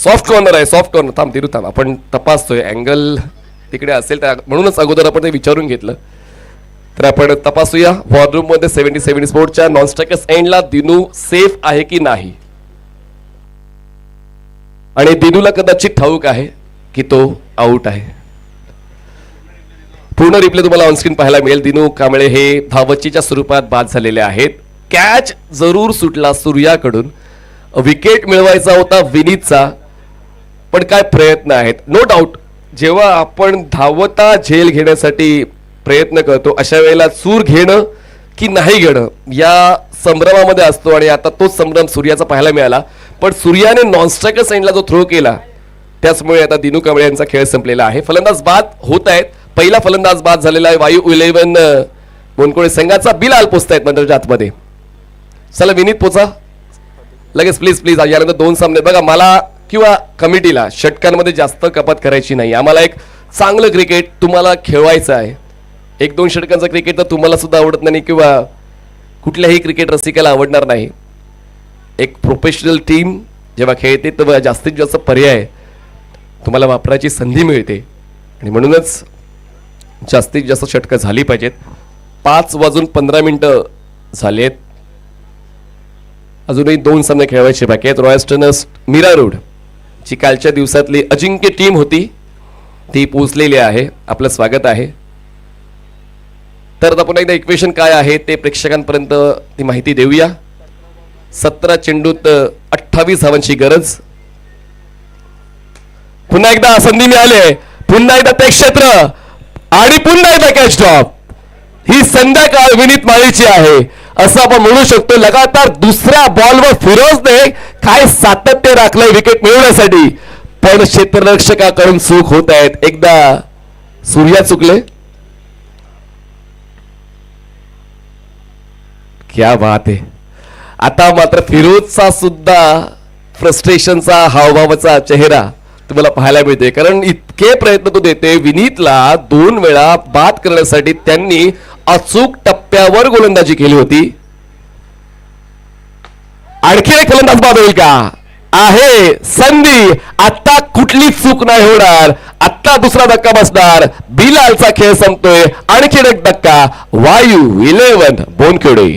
सॉफ्ट कॉर्नर आहे. Soft corner. थांब दिनू थांब. आपण तपासतोय अँगल तिकडे असेल तर म्हणूनच अगोदर आपण ते विचारून घेतलं. तर आपण तपासूया वॉर रूम मध्ये 77 स्पोर्टच्या नॉन स्ट्रायकर्स एंडला दिनू सेफ आहे की नाही. आणि दिनूला कदाचित ठाऊक आहे की तो आउट आहे. पूर्ण रिप्ले तुम्हाला ऑनस्क्रीन पाहायला मिळेल. दिनू कांबळे हे धावचीच्या स्वरूपात बाद झालेले आहेत. कॅच जरूर सुटला सूर्याकडून. विकेट मिळवायचा होता विनीतचा पण काय प्रयत्न आहेत. नो डाऊट जेव्हा आपण धावता झेल घेण्यासाठी प्रयत्न करतो अशा वेळेला सूर घेणं की नाही घेणं या संभ्रमामध्ये असतो आणि आता तोच संभ्रम सूर्याचा पाहायला मिळाला. पण सूर्याने नॉन स्ट्रायकर साइडला जो थ्रो केला त्याचमुळे आता दिनू कांबळे यांचा खेळ संपलेला आहे. फलंदाज बाद होत आहेत. पहिला फलंदाज बाद झालेला आहे वायू 11 बोनकोळे संघाचा. बिलाल पोचतायत मंडळाच्या आतमध्ये. चला विनीत पोचा लगेच प्लीज प्लीज. यानंतर 2 सामने बघा. मला किंवा कमिटीला षटकांमध्ये जास्त कपात करायची नाही. आम्हाला एक चांगलं क्रिकेट तुम्हाला खेळवायचं आहे. 1-2 षटकांचं क्रिकेट तर तुम्हाला सुद्धा आवडत नाही किंवा कुठल्याही क्रिकेट रसिकाला आवडणार नाही. एक प्रोफेशनल टीम जेव्हा खेळते तेव्हा जास्तीत जास्त पर्याय तुम्हाला वापरायची संधी मिळते आणि म्हणूनच जास्तीत जास्त षटकं झाली पाहिजेत. 5:15 झालेत. अजूनही 2 सामने खेळवायचे बाकी आहेत. रॉयस्टर्नर्स मीरा रोड जी कालच्या दिवसातली अजिंक्य टीम होती ती पोचलेली आहे. आपलं स्वागत आहे. तर आता पुन्हा एकदा इक्वेशन काय आहे ते प्रेक्षकांपर्यंत ती माहिती देऊया. 17 चेंडूत 28 धावांची गरज. पुन्हा एकदा संधी मिळाली आहे. पुन्हा एकदा ते क्षेत्र आणि पुन्हा एकदा कॅच ड्रॉप. ही संध्याकाळ विनीत माळीची आहे असं आपण म्हणू शकतो. लगातार दुसऱ्या बॉलवर फिरोजने काय सातत्य राखलंय विकेट मिळवण्यासाठी, पण क्षेत्ररक्षकाकडून चूक होत आहेत. एकदा सूर्या चुकले. क्या बात आहे. आता मात्र फिरोजचा सुद्धा फ्रस्ट्रेशनचा हावभावाचा चेहरा तुम्हाला पाहायला मिळते, कारण इतके प्रयत्न तो देते. विनीतला 2 वेळा बाद करण्यासाठी त्यांनी अचूक टप्प्यावर गोलंदाजी केली होती. आणखी एक फलंदाज बाद होईल का? आहे संधी. आता कुठली चूक नाही होणार. आता दुसरा धक्का बसणार. बिलालचा खेळ संपतोय. आणखी एक धक्का. वायू 11 बोनखेडे.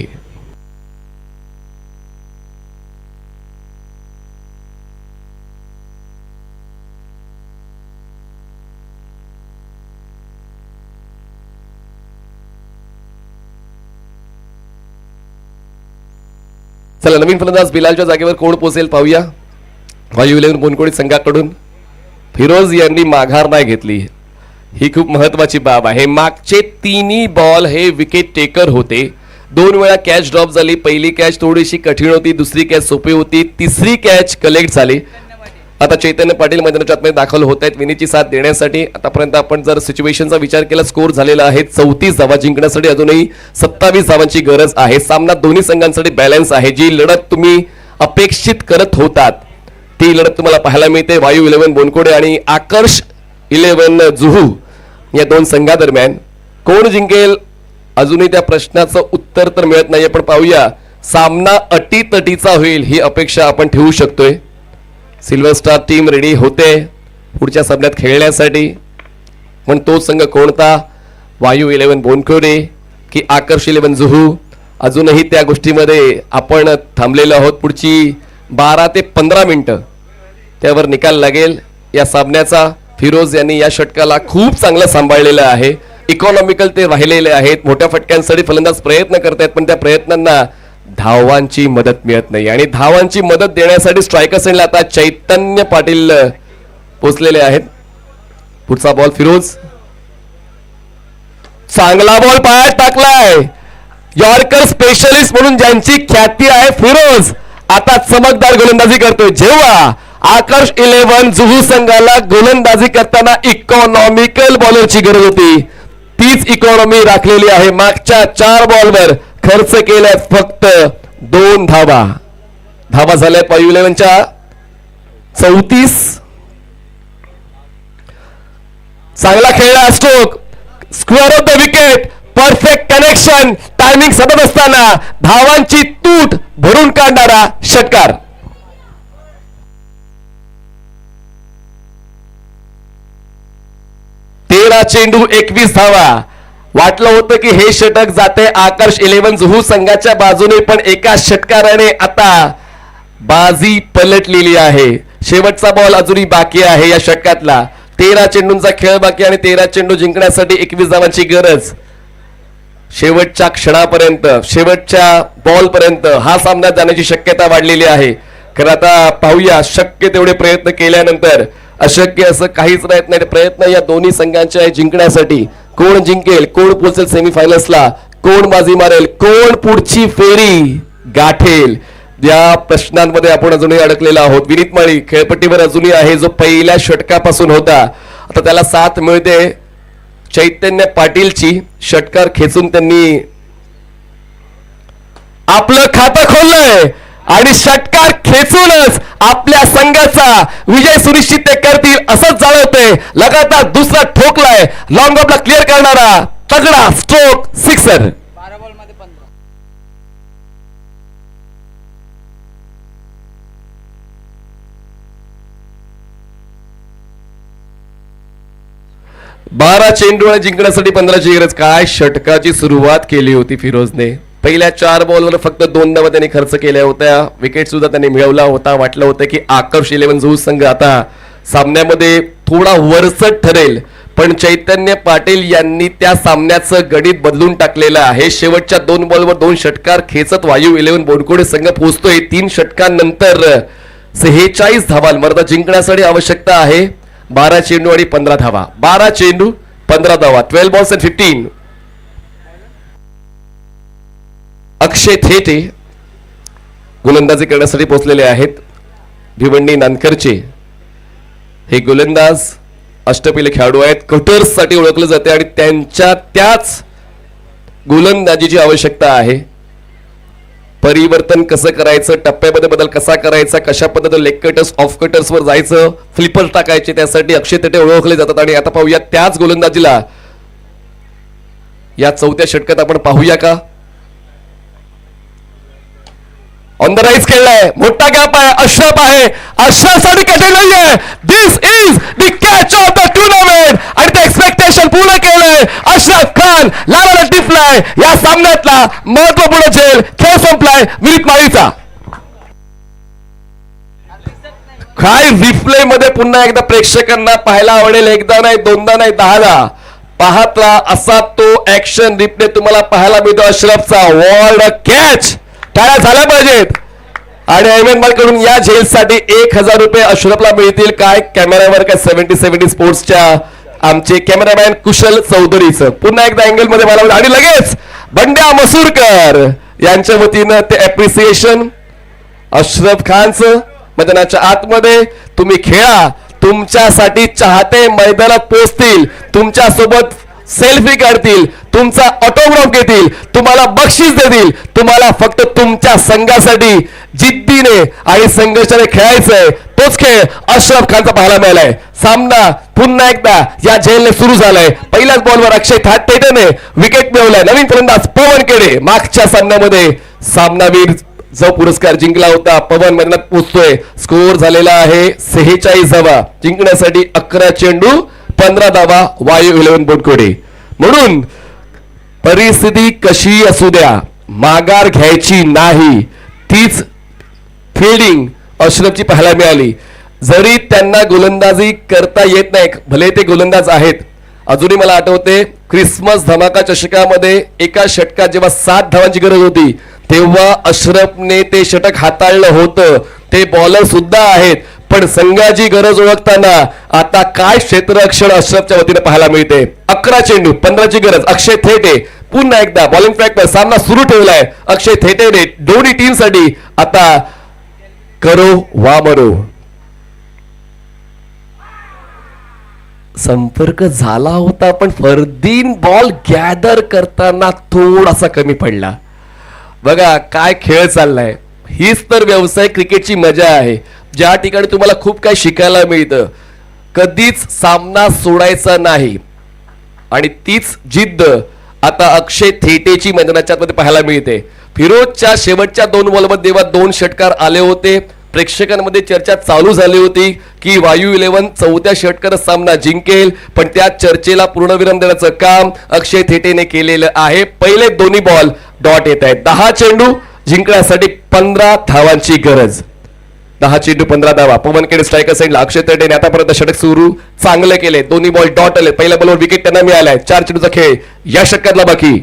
चला नवीन फलंदाज बिलालच्या जागेवर कोण पोहोचेल पाहूया. वायू 11 बोनकोळी संघाकडून फिरोज यांनी माघार नाही घेतली. ही खूप महत्वाची बाब आहे. मागचे 3 बॉल हे विकेट टेकर होते. 2 वेळा कॅच ड्रॉप झाली. पहिली कॅच थोडीशी कठीण होती, दुसरी कॅच सोपी होती, तिसरी कॅच कलेक्ट झाली. आता चैतन्य पाटील मैदानाच्या आतमध्ये दाखल होत आहेत विनीतची साथ देण्यासाठी. आतापर्यंत आपण जर सिच्युएशनचा विचार केला स्कोर झालेला आहे 34 धावा. जिंकण्यासाठी अजूनही 27 धावांची गरज आहे. सामना दोन्ही संघांसाठी बॅलन्स आहे. जी लढत तुम्ही अपेक्षित करत होतात ती लढत तुम्हाला पाहायला मिळते. वायू 11 बोनकोडे आणि आकर्ष 11 जुहू या 2 संघादरम्यान. कोण जिंकेल अजूनही त्या प्रश्नाचं उत्तर तर मिळत नाहीये, पण पाहूया. सामना अटीतटीचा होईल ही अपेक्षा आपण ठेवू शकतोय. सिल्वर स्टार टीम रेडी होते पुढच्या सामन्यात खेळण्यासाठी, पण तो संघ कोणता? वायू 11 बोनकोडे की आकर्ष 11 जुहू? अजूनही त्या गोष्टीमध्ये आपण थांबलेलो आहोत. पुढची 12 ते 15 मिनिटं त्यावर निकाल लागेल या सामन्याचा. फिरोज यांनी या षटकाला खूप चांगलं सांभाळलेलं आहे. इकॉनॉमिकल ते राहिलेले आहेत. मोठ्या फटक्यांसाठी फलंदाज प्रयत्न करतायत, पण त्या प्रयत्नांना धावांची मदत मिळत नाही. आणि धावांची मदत देण्यासाठी स्ट्रायकर सेंडला आता चैतन्य पाटील पोचलेले आहेत. पुढचा बॉल फिरोज. चांगला बॉल पायात टाकलाय. यॉर्कर स्पेशलिस्ट म्हणून ज्यांची ख्याती आहे फिरोज आता चमकदार गोलंदाजी करतोय. जेव्हा आकर्ष 11 जुहू संघाला गोलंदाजी करताना इकॉनॉमिकल बॉलरची गरज होती, तीच इकॉनॉमी राखलेली आहे. मागच्या 4 बॉलवर खर्च केल्यात फक्त 2 धावा. धावा झाल्यात वायू 11च्या 34. चांगला खेळला stroke. Square of the wicket. Perfect connection. Timing सतत असताना धावांची तूट भरून काढणारा षटकार. चेंडू 21 धावा. वाटलं होतं की हे षटक जाते आकर्ष 11 जुहू संघाच्या बाजूने, पण एका षटकाराने आता बाजी पलटलेली आहे. शेवटचा बॉल अजूनही बाकी आहे या षटकातला. 13 चेंडूंचा खेळ बाकी आणि 13 चेंडू जिंकण्यासाठी 21 धावांची गरज. शेवटच्या क्षणापर्यंत, शेवटच्या बॉल पर्यंत हा सामना जाण्याची शक्यता वाढलेली आहे. कारण आता पाहूया शक्य तेवढे प्रयत्न केल्यानंतर अशक्य असं काहीच राहत नाही. प्रयत्न या दोन्ही संघांचे जिंकण्यासाठी. कोण जिंकेल, कोण पोहोचेल सेमीफायनल्सला, कोण बाजी मारेल, कोण पुढची फेरी गाठेल. या प्रश्नांमध्ये आपण अजूनही अडकलेलो आहोत. विनीत माळी खेळपट्टीवर अजूनही आहे, जो पहिल्या षटकापासून होता. आता त्याला साथ मिळते चैतन्य पाटीलची. षटकार खेचून त्यांनी आपलं खातं खोललंय आणि षटकार खेचूनच आपल्या संघाचा विजय सुनिश्चित ते करतील असंच जाणवतंय. लगातार दुसरा ठोकलाय, लॉंग ऑफला क्लिअर करणारा तगडा स्ट्रोक, सिक्सर. 12 बॉलमध्ये 15. 12 चेंडू आणि जिंकण्यासाठी 15ची गरज. काय षटकाची सुरुवात केली होती फिरोजने. पहिल्या 4 बॉलवर फक्त 2 धावा त्यांनी खर्च केल्या होत्या. विकेट सुद्धा त्यांनी मिळवला होता. वाटलं होतं की आकर्ष 11 झू संघ आता सामन्यामध्ये थोडा वरचढ ठरेल, पण चैतन्य पाटील यांनी त्या सामन्याचं गणित बदलून टाकलेलं आहे. शेवटच्या 2 बॉलवर 2 षटकार खेचत वायू 11 बोनकोडे संघ पोहोचतोय. 3 षटकांनंतर 46 धावा मर्दा जिंकण्यासाठी आवश्यकता आहे. 12 चेंडू आणि 15 धावा. 12 चेंडू 15 धावा. 12 बॉल्स अँड 15. अक्षय थेटे गोलंदाजी करण्यासाठी पोहोचलेले आहेत. भिवंडी नानकरचे हे गोलंदाज अष्टपैलू खेळाडू आहेत. कटर्स साठी ओळखले जाते आणि त्यांच्या त्याच गोलंदाजीची आवश्यकता आहे. परिवर्तन कसं करायचं, टप्प्यामध्ये बदल कसा करायचा, कशा पद्धतीने लेग कटर्स ऑफ कटर्स वर जायचं, फ्लिपर टाकायचे, त्यासाठी अक्षय थेटे ओळखले जातात. आणि आता पाहूया त्याच गोलंदाजीला या 4थ्या षटकात आपण पाहूया का. ऑन द राईज खेळलाय, मोठा गॅप आहे, अशरफ आहे. अशरफसाठी कठीण नाहीये. This is the catch of the tournament आणि ते एक्सपेक्टेशन पूर्ण केलंय. अशरफ खान लालाला टिपलाय. या सामन्यातला महत्वपूर्ण झेल खेळ संपलाय विनीत माळीचा. काय रिप्ले मध्ये पुन्हा एकदा प्रेक्षकांना पाहायला आवडेल. एकदा नाही, दोनदा नाही, 10दा पाहत राहा. असा तो ऍक्शन रिप्ले तुम्हाला पाहायला मिळतो अशरफचा. Walled catch. टाळ्या झाल्या पाहिजेत. आणि अहमद मालकडून या झेलसाठी 1000 रुपये अशरफला मिळतील. काय कॅमेऱ्यावर काय 70 स्पोर्ट्सच्या आमचे कॅमेरामॅन कुशल चौधरीचं पुन्हा एकदा अँगल मध्ये मला. आणि लगेच बंड्या मसूरकर यांच्या वतीनं ते अप्रिसिएशन अशरफ खानचं. मैदानाच्या आतमध्ये तुम्ही खेळा, तुमच्यासाठी चाहते मैदानात पोहोचतील, तुमच्या सोबत सेल्फी काढतील, तुमचा ऑटोग्राफ घेतील, तुम्हाला बक्षीस देतील. तुम्हाला फक्त तुमच्या संघासाठी जिद्दीने आणि संघर्षाने खेळायचंय. तोच खेळ अशरफ खानचा पाहायला मिळालाय. सामना पुन्हा एकदा या झेलने सुरू झालाय. पहिल्याच बॉलवर अक्षय थेटेने विकेट मिळवलाय. नवीन फलंदाज पवन केडे मागच्या सामन्यामध्ये सामनावीर जो पुरस्कार जिंकला होता पवन मैदानात पोहोचतोय. स्कोर झालेला आहे 46 धावा. जिंकण्यासाठी 11 चेंडू 15 धावा वायू 11 बोनकोडे. म्हणून परिस्थिती कशी असू द्या, माघार घ्यायची नाही. तीच फिल्डिंग अशरफची पाहायला मिळाली. जरी त्यांना गोलंदाजी करता येत नाही, भले ते गोलंदाज आहेत. अजूनही मला आठवते क्रिसमस धमाका चषकामध्ये एका षटकात जेव्हा 7 धावांची गरज होती तेव्हा अशरफने ते षटक हाताळलं होतं. ते बॉलर सुद्धा आहेत, पण संघाची गरज ओळखताना आता काय क्षेत्ररक्षण अशरफच्या वतीने पाहायला मिळते. 11 चेंडू 15ची गरज. अक्षय थेटे पुन्हा एकदा बॉलिंग ट्रॅकवर सामना सुरू ठेवलाय. अक्षय थेटेने दोन्ही टीमसाठी आता करो वा मरो. संपर्क झाला होता, पण फरदीन बॉल गॅदर करताना थोडासा कमी पडला. बघा काय खेळ चाललाय. हीच तर व्यवसाय क्रिकेटची मजा आहे, ज्या ठिकाणी तुम्हाला खूप काही शिकायला मिळतं. कधीच सामना सोडायचा नाही आणि तीच जिद्द आता अक्षय थेटेची मैदानाच्या आतमध्ये पाहायला मिळते. फिरोजच्या शेवटच्या 2 बॉलमध्ये जेव्हा 2 षटकार आले होते, प्रेक्षकांमध्ये चर्चा चालू झाली होती की वायू 11 4थ्या षटकार सामना जिंकेल, पण त्या चर्चेला पूर्णविराम देण्याचं काम अक्षय थेटेने केलेलं आहे. पहिले दोन्ही बॉल डॉट येत आहेत. 10 चेंडू जिंकण्यासाठी 15 धावांची गरज. 10 चेंडू 15 धावा. पवन केडे स्ट्रायकर साईडला. अक्षय थेटेने आतापर्यंत षटक सुरू चांगले केले. दोन्ही बॉल डॉट आले. पहिल्या बॉलवर विकेट त्यांना मिळालाय. 4 चेंडूचा खेळ या षटकातला बाकी.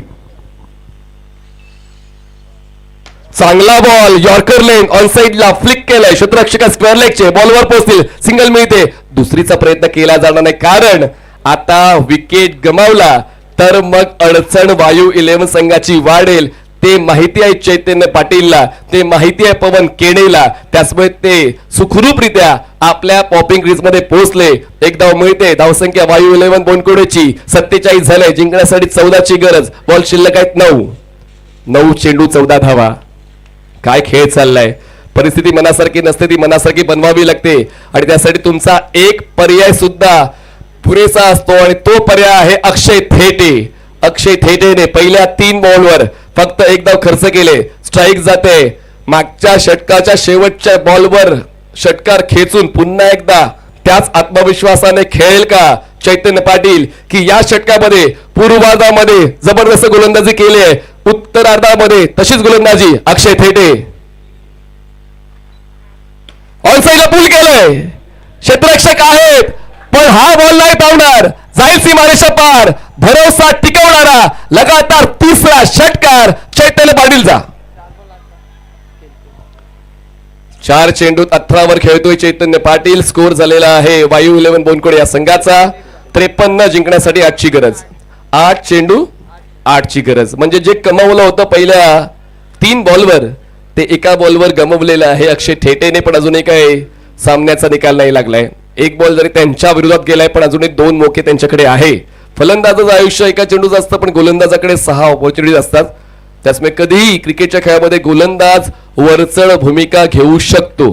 चांगला बॉल यॉर्कर लेन ऑन साइडला फ्लिक केलाय. क्षेत्ररक्षक स्क्वेअर लेगचे बॉलवर पोहोचतील. सिंगल मिळते. दुसरीचा प्रयत्न केला जाणार नाही, कारण आता विकेट गमावला तर मग अडचण वायू 11 संघाची वाढेल. ते माहिती आहे चैतन्य पाटीलला, ते माहिती आहे पवन केणेला, त्याचमुळे ते सुखरूपरित्या आपल्या पॉपिंग क्रीज मध्ये पोहोचले. एक धाव मिळते. धावसंख्या वायू 11 बोनकुडेची 47 झाले. जिंकण्यासाठी 14 ची गरज. बॉल शिल्लक आहेत 9 चेंडू 14 धावा. काय खेळ चाललाय. परिस्थिती मनासारखी नसते, ती मनासारखी बनवावी लागते आणि त्यासाठी तुमचा एक पर्याय सुद्धा पुरेसा असतो आणि तो पर्याय आहे अक्षय थेटे. अक्षय थेटेने पहिल्या 3 बॉलवर फक्त एक धाव खर्च केले. स्ट्राईक जाते. मागच्या षटकाच्या शेवटच्या बॉलवर षटकार खेचून पुन्हा एकदा त्याच आत्मविश्वासाने खेळेल का चैतन्य पाटील, की या षटकामध्ये पूर्वार्धामध्ये जबरदस्त गोलंदाजी केली आहे, उत्तरार्धामध्ये तशीच गोलंदाजी. अक्षय थेटे ऑनसाईडला पूल केलंय. क्षेत्ररक्षक आहेत पण हा बॉल नाही पावणार. जाईल सीमारेषा पार. भरोसा टिकवणारा लगातार 3रा षटकार चैतन्य पाटीलचा. 4 चेंडूत 18 वर खेळतोय चैतन्य पाटील. स्कोर झालेला आहे वायू 11 बोनकुडे या संघाचा 53 जिंकण्यासाठी 8 ची गरज. 8 चेंडू 8 ची गरज. म्हणजे जे कमावलं होतं पहिल्या 3 बॉलवर ते एका बॉलवर गमवलेलं आहे अक्षय थेटेने. पण अजूनही काही सामन्याचा निकाल नाही लागलाय. एक बॉल जरी त्यांच्या विरोधात गेलाय पण अजूनही 2 मोके त्यांच्याकडे आहे. फलंदाजाचं आयुष्य एका चेंडूच असतं पण गोलंदाजाकडे 6 ऑपॉर्च्युनिटीज असतात. त्याचमुळे कधीही क्रिकेटच्या खेळामध्ये गोलंदाज वरचढ भूमिका घेऊ शकतो.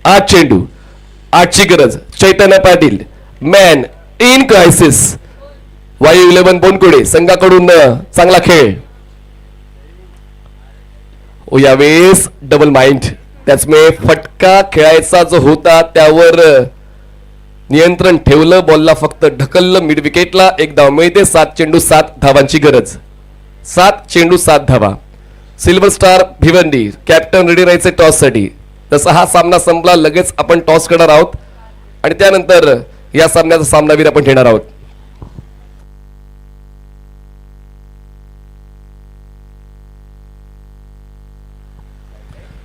8 चेंडू 8 ची गरज. चैतन्य पाटील मॅन इन क्रायसिस. वायू 11 बोनकुडे संघाकडून चांगला खेळ. यावेळेस डबल माइंड. त्याचमुळे फटका खेळायचा जो होता त्यावर नियंत्रण ठेवलं. बॉलला फक्त ढकललं मिड विकेटला. एक धाव मिळते. 7 चेंडू 7 धावांची गरज. 7 चेंडू 7 धावा. Silver star Bhiwandi captain ready राहायचे टॉस साठी. तसा हा सामना संपला लगेच आपण टॉस करणार आहोत आणि त्यानंतर या सामन्याचा सामनावीर आपण घेणार आहोत.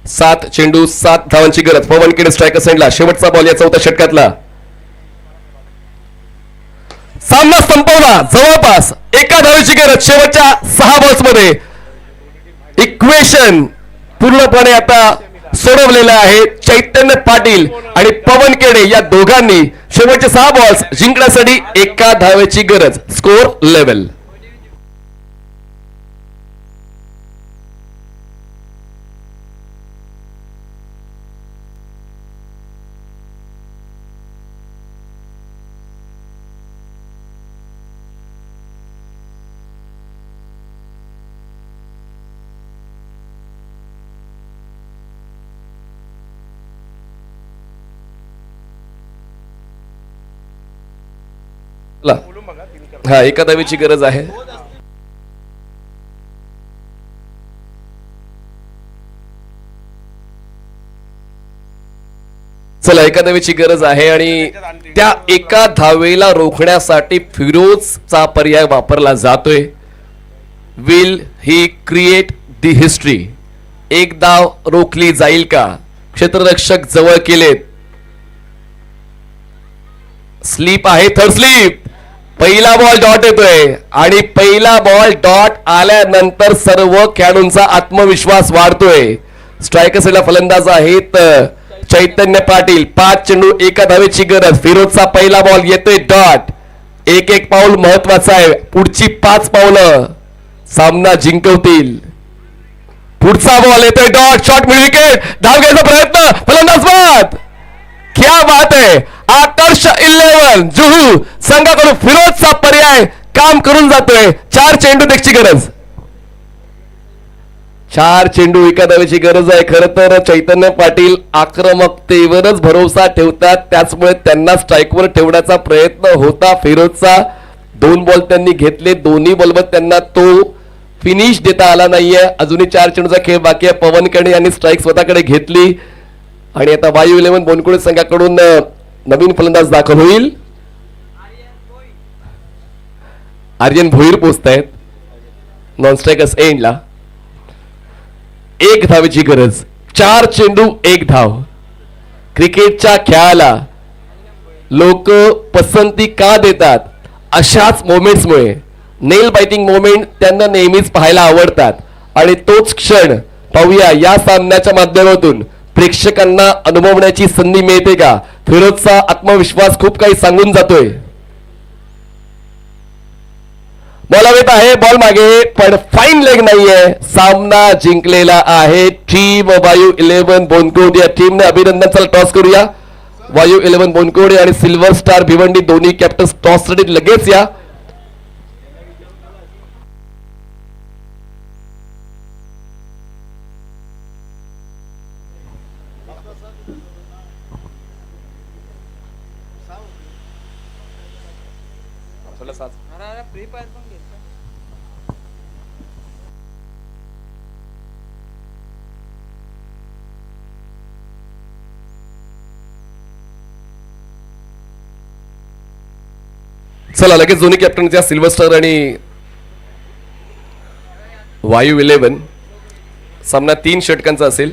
सात चेंडू 7 धावांची गरज. पवन केडे स्ट्रायकर सेंडला. शेवटचा बॉल या 4थ्या षटकातला. सामना संपवला जवळपास. एका धावेची गरज शेवटच्या 6 बॉल्स मध्ये. इक्वेशन पूर्णपणे आता सोडवलेलं आहे. चैतन्य पाटील आणि पवन केडे या दोघांनी शेवटचे 6 बॉल्स जिंकण्यासाठी एका धावेची गरज. Score level. हा एका धावेची गरज आहे. चला एका धावेची गरज आहे आणि त्या एका धावेला रोखण्यासाठी फिरोजचा पर्याय वापरला जातोय. Will he create the history. एक धाव रोखली जाईल का. क्षेत्ररक्षक जवळ केलेत. स्लीप आहे. Third sleep. पहिला बॉल डॉट येतोय आणि पहिला बॉल डॉट आल्यानंतर सर्व खेळाडूंचा आत्मविश्वास वाढतोय. स्ट्रायकर साईडला फलंदाज आहेत चैतन्य पाटील. 5 चेंडू एका धावेची गरज. फिरोजचा पहिला बॉल येतोय डॉट. एक पाऊल महत्वाचं आहे. पुढची 5 पावलं सामना जिंकवतील. पुढचा बॉल येतोय डॉट. Shot mid wicket. धाव घ्यायचा प्रयत्न. फलंदाज बाद. क्या बात है. आकर्ष 11 जुहू संघाकडून फिरोजचा पर्याय काम करून जातोय. 4 चेंडू देखची गरज. 4 चेंडू एका धावेची गरज आहे. खरं तर चैतन्य पाटील आक्रमकतेवरच भरोसा ठेवतात. त्याचमुळे त्यांना स्ट्राईकवर ठेवण्याचा प्रयत्न होता फिरोजचा. 2 बॉल त्यांनी घेतले. दोन्ही बॉलवर त्यांना तो फिनिश देता आला नाहीये. अजूनही 4 चेंडूचा खेळ बाकी आहे. पवन केडे यांनी स्ट्राईक स्वतःकडे घेतली आणि आता वायू 11 बोनकुडे संघाकडून नवीन फलंदाज दाखल होईल. आर्यन भोईर पोचतायत नॉन स्ट्रायकर्स एंडला. 1 धावेची गरज. 4 चेंडू 1 धाव. क्रिकेटच्या खेळाला लोक पसंती का देतात. अशाच मोमेंट्समुळे. नेल बाइटिंग मोमेंट त्यांना नेहमीच पाहायला आवडतात. आणि तोच क्षण पाहूया या सामन्याच्या माध्यमातून प्रेक्षकांना अनुभवण्याची संधी मिळते का. फिरोजचा आत्मविश्वास खूप काही सांगून जातोय. बॉल हवेत आहे, बॉल मागे, पण फाईन लेग नाहीये. सामना जिंकलेला आहे टीम वायू 11 बोनकोड या टीमने. अभिनंदन. टॉस करूया. वायू 11 बोनकोडे आणि सिल्वर स्टार भिवंडी दोन्ही कॅप्टन्स टॉस साठी लगेच या. अरे फ्री फायर पण घेतलं. चला लगेच दोन्ही कॅप्टनच्या सिल्वर स्टार आणि वायू 11 सामना 3 षटकांचा असेल.